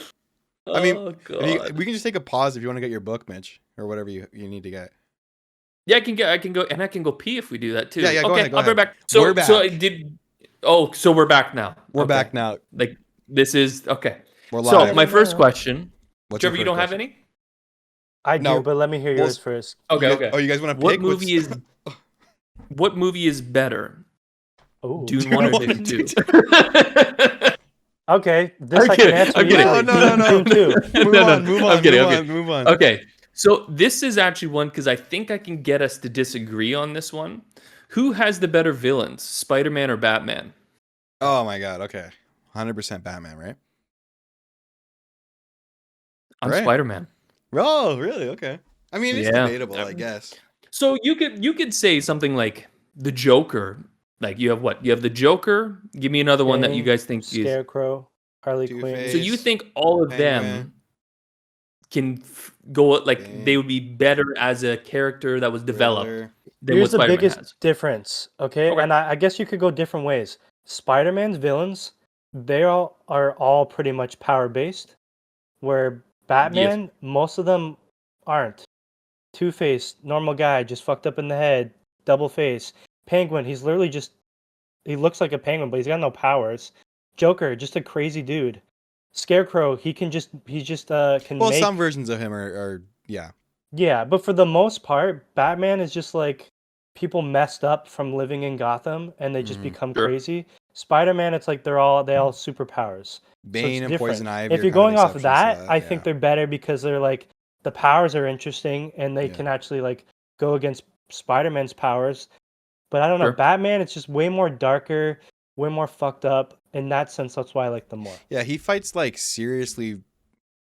I mean, Oh, we God. can just take a pause if you want to get your book, Mitch, or whatever you need to get. Yeah, I can go, and I can go pee if we do that too. Yeah, go okay, ahead, go I'll be ahead. right back. So, We're so back. I did. Oh, so we're back now. We're Okay. back now. Like this is okay. We're So live. my first question, What's your Trevor, you first don't have question? any? I No. do, but let me hear Well, yours first. Okay, You okay. guys, oh, you guys want to What pick? movie is what movie is better, Oh. Dune 1 or Dune 1 Dune and 2? Okay, this I'm I kidding, can answer I'm easily. kidding. No. Dune 2. Move on. Move on. Okay, so this is actually one because I think I can get us to disagree on this one. Who has the better villains, Spider-Man or Batman? Oh my God. Okay. 100% Batman, right? I'm Right. Spider-Man. Oh, really? Okay. I mean, it's Yeah. debatable, I guess. So you could say something like the Joker. Like you have what? You have the Joker. Give me another one that you Bane, guys think is. Scarecrow, Harley Quinn. Two-Face. So you think all of Penguin. them can go like Bane. they would be better as a character that was developed Riddler. than Here's what the Spider-Man biggest has. difference, okay? Okay. And I guess you could go different ways. Spider-Man's villains, they all are all pretty much power-based, where Batman, most of them aren't. Two-Face, normal guy, just fucked up in the head, double face. Penguin, he's literally just, he looks like a penguin, but he's got no powers. Joker, just a crazy dude. Scarecrow, he can can Well, make... some versions of him are yeah. Yeah, but for the most part, Batman is just like people messed up from living in Gotham and they just become Sure. crazy. Spider-Man, it's like they all superpowers. Bane and different. Poison Ivy. If are you're kind going off exceptions that, to I yeah. think they're better because they're like the powers are interesting and they Yeah. can actually like go against Spider-Man's powers. But I don't know, Sure. Batman, it's just way more darker, way more fucked up. In that sense, that's why I like them more. Yeah, he fights like seriously,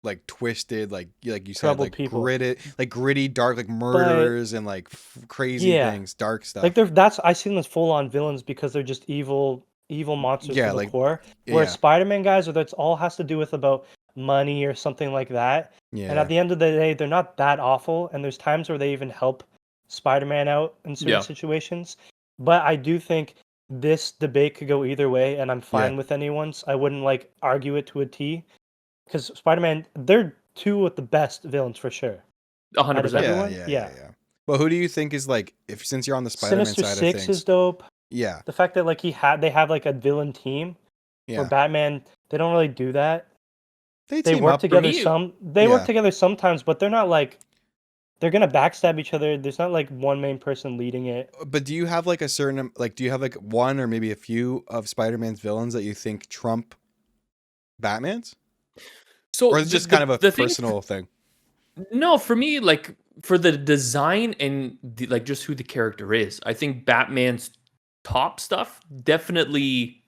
like twisted, like you said, Troubled like people. gritty, dark, like murderers and like crazy Yeah. things, dark stuff. Like I see them as full-on villains because they're just evil monsters Yeah, to the like- core. Whereas yeah. Spider-Man guys, or that's all has to do with about money or something like that. Yeah. And at the end of the day, they're not that awful. And there's times where they even help Spider-Man out in certain Yeah. situations. But I do think this debate could go either way, and I'm fine Yeah. with anyone's. I wouldn't like argue it to a T, because Spider-Man, they're two of the best villains for sure. 100%. everyone? yeah. Yeah. Well, who do you think is like since you're on the Spider-Man Sinister side Six of things? is dope. Yeah. The fact that like they have like a villain team Yeah. where Batman, they don't really do that. They They team work up. together me, they work yeah. together sometimes, but they're not like they're gonna backstab each other. There's not like one main person leading it. But do you have like a certain do you have like one or maybe a few of Spider-Man's villains that you think trump Batman's? So Or is it just kind of a the thing- personal thing? No, for me, like for the design and like just who the character is, I think Batman's top stuff definitely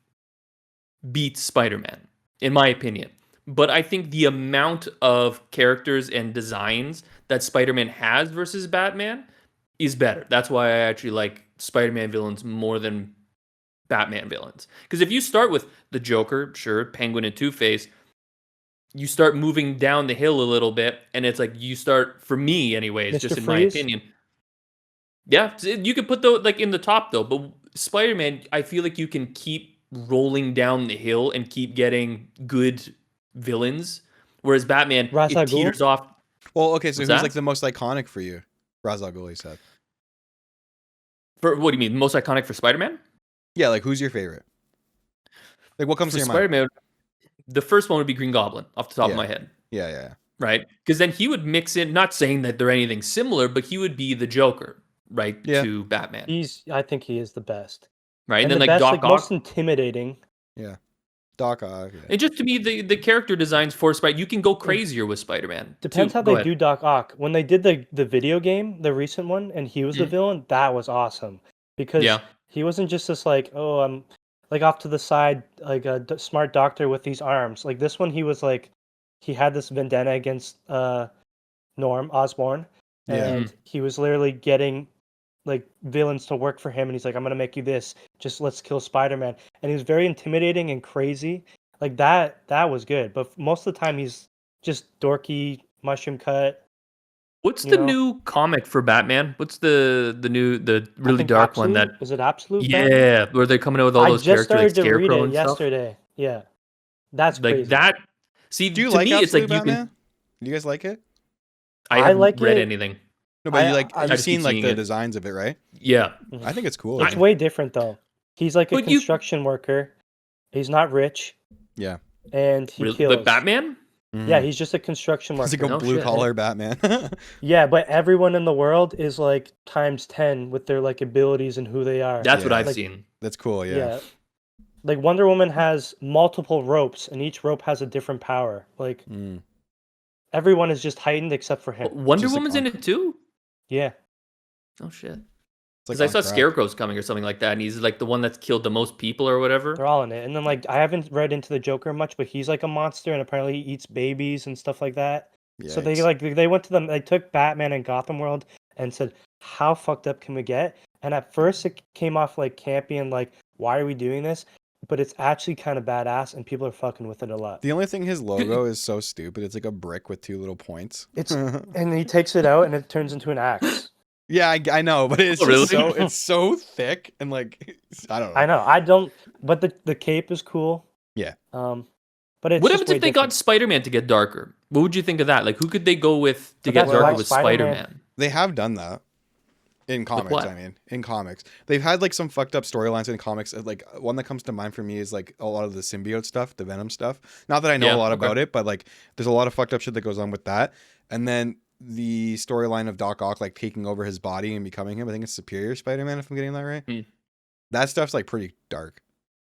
beats Spider-Man, in my opinion. But I think the amount of characters and designs that Spider-Man has versus Batman is better. That's why I actually like Spider-Man villains more than Batman villains. Because if you start with the Joker, sure, Penguin and Two-Face, you start moving down the hill a little bit, and it's like you start, for me anyways, Mr. just in Freeze? my opinion. Yeah, you could put those like in the top though, but Spider-Man, I feel like you can keep rolling down the hill and keep getting good villains, whereas Batman, Ra's it al Ghul? teeters off. Well, okay, so What's who's that? like the most iconic for you? Ra's al Ghul, you said. For what do you mean, most iconic for Spider-Man? Yeah, like who's your favorite? Like what comes For to your mind? Spider-Man, the first one would be Green Goblin, off the top of Yeah. my head, Yeah. right? Because then he would mix in, not saying that they're anything similar, but he would be the Joker, right, Yeah. to Batman, I think he is the best. right? And then the like best, Doc like Ock, most intimidating. Doc Ock. Yeah. and just to me, the character designs for Spider, you can go crazier with Spider-Man. Depends too. how Go they ahead. do Doc Ock. When they did the video game, the recent one, and he was the villain, that was awesome. Because Yeah. he wasn't just this like, oh, I'm like off to the side, like a smart doctor with these arms. Like this one, he was like, he had this vendetta against Norm Osborn, Yeah. and he was literally getting like villains to work for him, and he's like, I'm gonna make you this, just let's kill Spider-Man. And he was very intimidating and crazy. Like that was good. But most of the time he's just dorky, mushroom cut. What's You the know? new comic for Batman? What's the I really think dark one that Absolute? Is it Absolute Batman? yeah, where they're coming out with all I those just characters like started to read Scarecrow it and stuff? yesterday. Yeah. That's Like crazy. that. See, Do you to like me, it's Absolute like you Batman? can. Do you guys like it? I I haven't like read it. anything. No, but I- you like I you've just keep seen like seeing the it. designs of it, right? Yeah, I think it's cool. It's yeah. way different though. He's like a But you- construction worker. He's not rich. Yeah. And he really, kills. but Batman. Yeah, he's just a construction It's worker. like a No blue shit. collar Batman. Yeah, but everyone in the world is like times 10 with their like abilities and who they are. That's what Yeah. I've Like- seen. That's cool. Yeah. Yeah. Like Wonder Woman has multiple ropes and each rope has a different power. Like Mm. everyone is just heightened except for him. Wonder Just like Woman's in on- it too. Yeah. Oh shit! It's like Because I on saw crack. Scarecrow's coming or something like that, and he's like the one that's killed the most people or whatever. They're all in it. And then like I haven't read into the Joker much, but he's like a monster and apparently he eats babies and stuff like that. So they Yikes. they went to them, they took Batman and Gotham World and said, how fucked up can we get? And at first it came off like campy and like, why are we doing this? But it's actually kind of badass and people are fucking with it a lot. The only thing his logo is so stupid. It's like a brick with two little points. It's and he takes it out and it turns into an axe. Yeah, I know, but it's Oh, just really? it's so thick and like I don't know. I know. I don't but the cape is cool. Yeah. But it's What just happens way if they got different. Spider-Man to get darker? What would you think of that? Like, who could they go with to But get that's darker why with Spider-Man- Spider-Man? They have done that in comics. what? I mean, in comics, they've had like some fucked up storylines in comics. Like one that comes to mind for me is like a lot of the symbiote stuff, the Venom stuff. Not that I know Yeah, a lot okay. about it, but like there's a lot of fucked up shit that goes on with that. And then the storyline of Doc Ock like taking over his body and becoming him. I think it's Superior Spider-Man, if I'm getting that right. Hmm. That stuff's like pretty dark.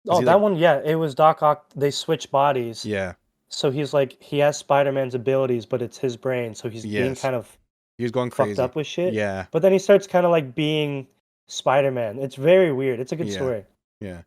Oh, he, that like- one, yeah. It was Doc Ock. They switch bodies. Yeah, So he's like he has Spider-Man's abilities, but it's his brain. So he's being Yes. kind of he was going crazy. fucked up with shit. Yeah, But then he starts kind of like being Spider-Man. It's very weird. It's a good Yeah. story. yeah.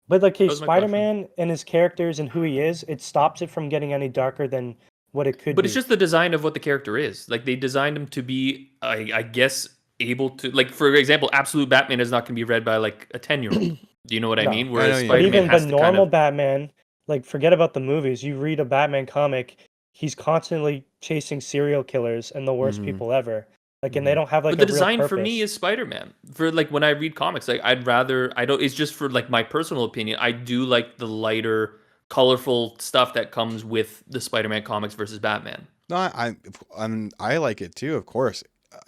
But like That was my question. Spider-Man and his characters and who he is, it stops it from getting any darker than what it could But be. it's just the design of what the character is. Like, they designed him to be, I guess, able to, like, for example, Absolute Batman is not going to be read by like a 10-year-old. Do you know what I No. mean? I Whereas know you mean. But Spider-Man even has the to kind normal of, Batman, like forget about the movies. You read a Batman comic, he's constantly chasing serial killers and the worst Mhm. people ever. Like, and they Mhm. don't have like but the a real design for purpose. me is Spider-Man. For like when I read comics, like I don't. It's just for like my personal opinion. I do like the lighter, colorful stuff that comes with the Spider-Man comics versus Batman. No, I like it too, of course.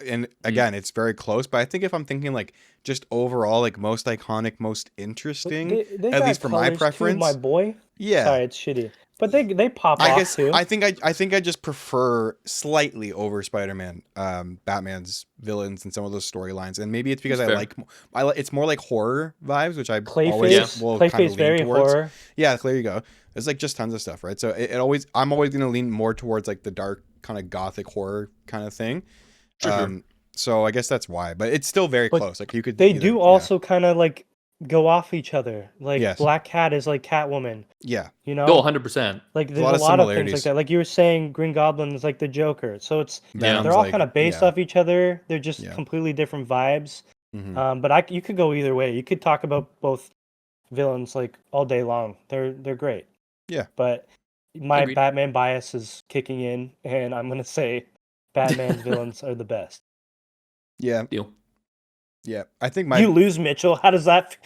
And again, it's very close. But I think if I'm thinking like just overall, like most iconic, most But interesting, they at got least for my colors too, preference. my boy. Yeah, Sorry, it's shitty. But they pop I off guess too. I think I just prefer slightly over Spider-Man, Batman's villains and some of those storylines, and maybe it's because That's I like it's more like horror vibes, which I Clayface, always will kind Clayface of lean very towards. horror. Yeah, there you go. There's like just tons of stuff, right? So I'm always gonna lean more towards like the dark kind of gothic horror kind of thing. Sure. So I guess that's why, but it's still very But close. Like you could. They either- do yeah. also kind of like go off each other. Like Yes. Black Cat is like Catwoman. Yeah. You know, Oh, 100%. like there's lot a of lot of things like similarities. that. Like you were saying, Green Goblin is like the Joker. So it's Yeah. they're all kind of based off each other. They're just Yeah. completely different vibes. Mhm. But you could go either way. You could talk about both villains like all day long. They're great. Yeah. But my Agreed. Batman bias is kicking in, and I'm gonna say Batman's villains are the best. Yeah. Deal. Yeah. I think my You lose, Mitchell. How does that?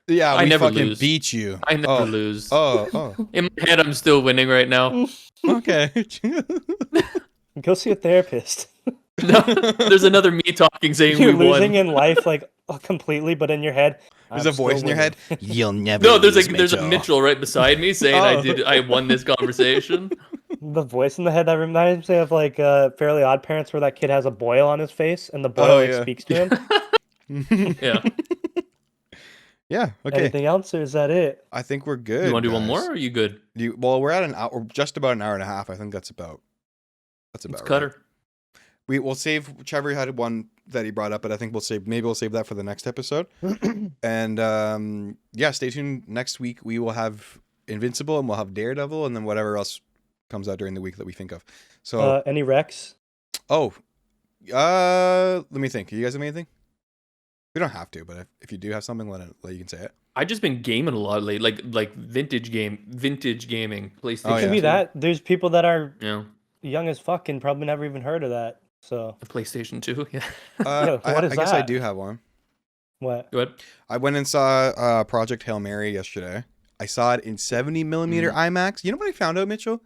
yeah, I we never fucking lose. beat you. I never lose. Oh. In my head, I'm still winning right now. Okay. Go see a therapist. No, there's another me talking saying You're we losing won. in life like completely, but in your head, There's I'm a voice still in your winning. head. You'll never No, there's lose, a Mitchell right beside me saying Oh. I won this conversation. The voice in the head that reminds me of like Fairly Odd Parents, where that kid has a boil on his face and the boil Oh, like yeah. speaks to him. Yeah. Yeah. Okay. Anything else, or is that it? I think we're good. You want to do one guys. more, or are you good? Well, we're at an hour, just about an hour and a half. I think that's about It's right. Cutter. We'll save Trevor had one that he brought up, but I think we'll save that for the next episode. And yeah, stay tuned. Next week we will have Invincible and we'll have Daredevil and then whatever else comes out during the week that we think of. So Any Rex? let me think. You guys have anything? We don't have to, but if you do have something, let you can say it. I've just been gaming a lot lately, like vintage gaming, PlayStation. It could be 2. that. There's people that are Yeah, young as fuck and probably never even heard of that. So the PlayStation 2. Yeah. what is I guess I that? do have one. what? Go ahead. I went and saw Project Hail Mary yesterday. I saw it in 70 millimeter IMAX. You know what I found out, Mitchell?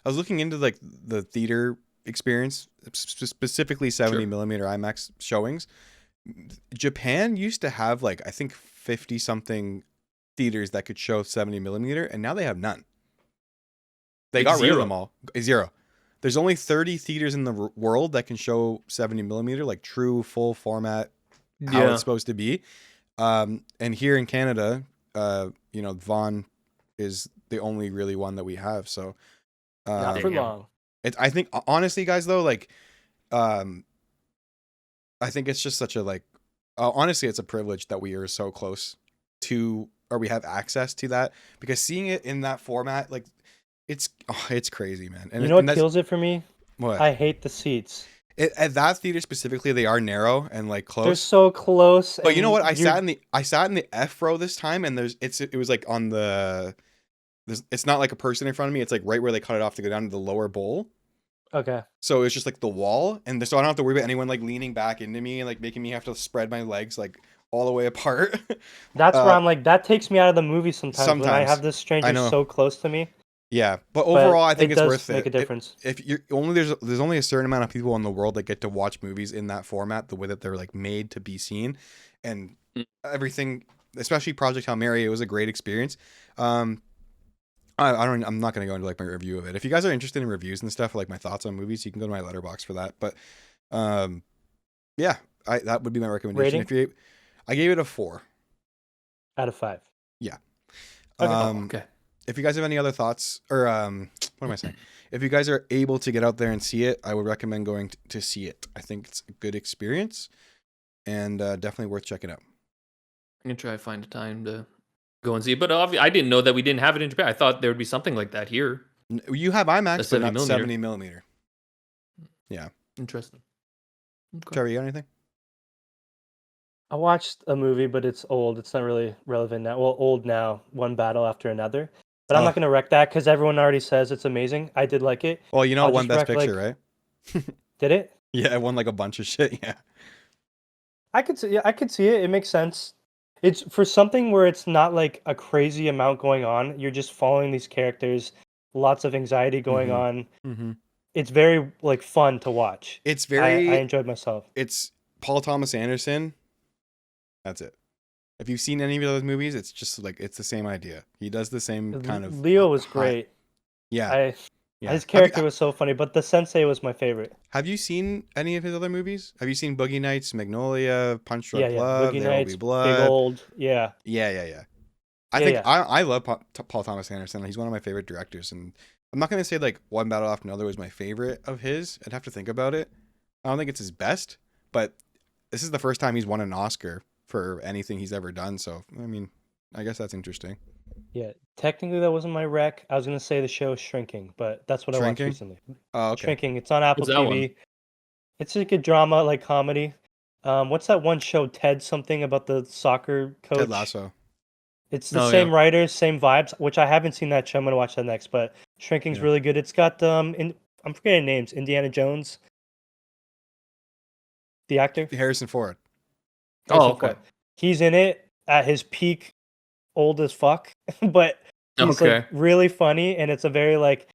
I was looking into like the theater experience, specifically 70 millimeter IMAX showings. Japan used to have like I think 50 something theaters that could show 70 millimeter, and now they have none. They got rid of them all. Zero. There's only 30 theaters in the world that can show 70 millimeter, like true full format, how it's supposed to be. And here in Canada, Vaughan is the only really one that we have. So Not for long. I think honestly, guys, though, like, I think it's just such a like. Honestly, it's a privilege that we are so close to, or we have access to that, because seeing it in that format, like, it's crazy, man. And you know what kills it for me? What? I hate the seats. At that theater specifically, they are narrow and like close. They're so close. But you know what? I sat in the F row this time, and it was like on the. It's not like a person in front of me. It's like right where they cut it off to go down to the lower bowl. Okay. So it's just like the wall, and so I don't have to worry about anyone like leaning back into me and like making me have to spread my legs like all the way apart. That's where I'm like, that takes me out of the movie sometimes when I have this stranger know. so close to me. Yeah, but overall, I think it's worth it. Make a difference. If you're there's only a certain amount of people in the world that get to watch movies in that format, the way that they're like made to be seen, and everything, especially Project Hail Mary, it was a great experience. I'm not gonna go into like my review of it. If you guys are interested in reviews and stuff, like my thoughts on movies, you can go to my letterbox for that. But yeah, that would be my recommendation. Rating? I gave it a 4 out of 5. Yeah. Okay. If you guys have any other thoughts, or what am I saying? If you guys are able to get out there and see it, I would recommend going to see it. I think it's a good experience, and definitely worth checking out. I'm gonna try to find a time to go and see it, but I didn't know that we didn't have it in Japan. I thought there would be something like that here. You have IMAX, but not 70mm. 70 millimeter. Yeah. Interesting. Okay. Trevor, you got anything? I watched a movie, but it's old. It's not really relevant now. Well, old now. One Battle After Another. But I'm not going to wreck that because everyone already says it's amazing. I did like it. Well, it won Best just wreck, Picture, right? Did it? Yeah, it won like a bunch of shit. Yeah. I could see it. It makes sense. It's for something where it's not like a crazy amount going on. You're just following these characters. Lots of anxiety going on. Mm-hmm. It's very like fun to watch. It's very. I enjoyed myself. It's Paul Thomas Anderson. That's it. If you've seen any of those movies, it's just like it's the same idea. He does the same kind of. Leo was great. Yeah. His character was so funny, but the sensei was my favorite. Have you seen any of his other movies? Have you seen Boogie Nights, Magnolia, Punch Drunk Love, Boogie There Nights, Will Be Blood? Big Old, yeah. I love Paul Thomas Anderson. He's one of my favorite directors, and I'm not gonna say like One Battle After Another was my favorite of his. I'd have to think about it. I don't think it's his best, but this is the first time he's won an Oscar for anything he's ever done. So I mean, I guess that's interesting. Yeah, technically that wasn't my rec. I was gonna say the show Shrinking, but that's what I watched Shrinking? recently. Oh, okay. Shrinking. It's on Apple What's that TV. one? It's like a drama, like comedy. What's that one show? Ted something about the soccer coach. Ted Lasso. It's the Oh, same yeah. writers, same vibes. Which I haven't seen that show. I'm gonna watch that next. But Shrinking's Yeah. really good. It's got I'm forgetting names. Indiana Jones, the actor. Harrison Ford. Harrison Okay. Ford. He's in it at his peak, old as fuck, but he's Okay. like really funny, and it's a very like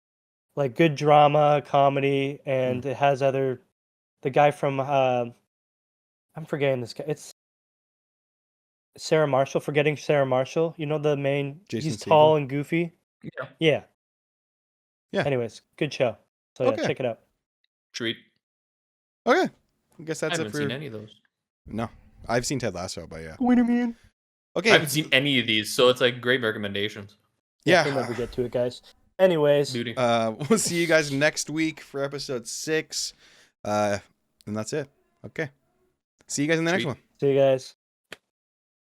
good drama comedy, and it has the guy from I'm forgetting this guy. It's Sarah Marshall. Forgetting Sarah Marshall. You know the main. Jason He's tall Segel? and goofy. Yeah. Yeah. Yeah. Anyways, good show. So yeah, Okay. check it out. Treat. Okay. I guess I that's it haven't for. seen any of those. No, I've seen Ted Lasso, but yeah. What do you mean? Okay. I haven't seen any of these, so it's like great recommendations. Yeah. We'll never get to it, guys. Anyways, Beauty. We'll see you guys next week for episode 6. And that's it. Okay. See you guys in the next Sweet. one. see you guys.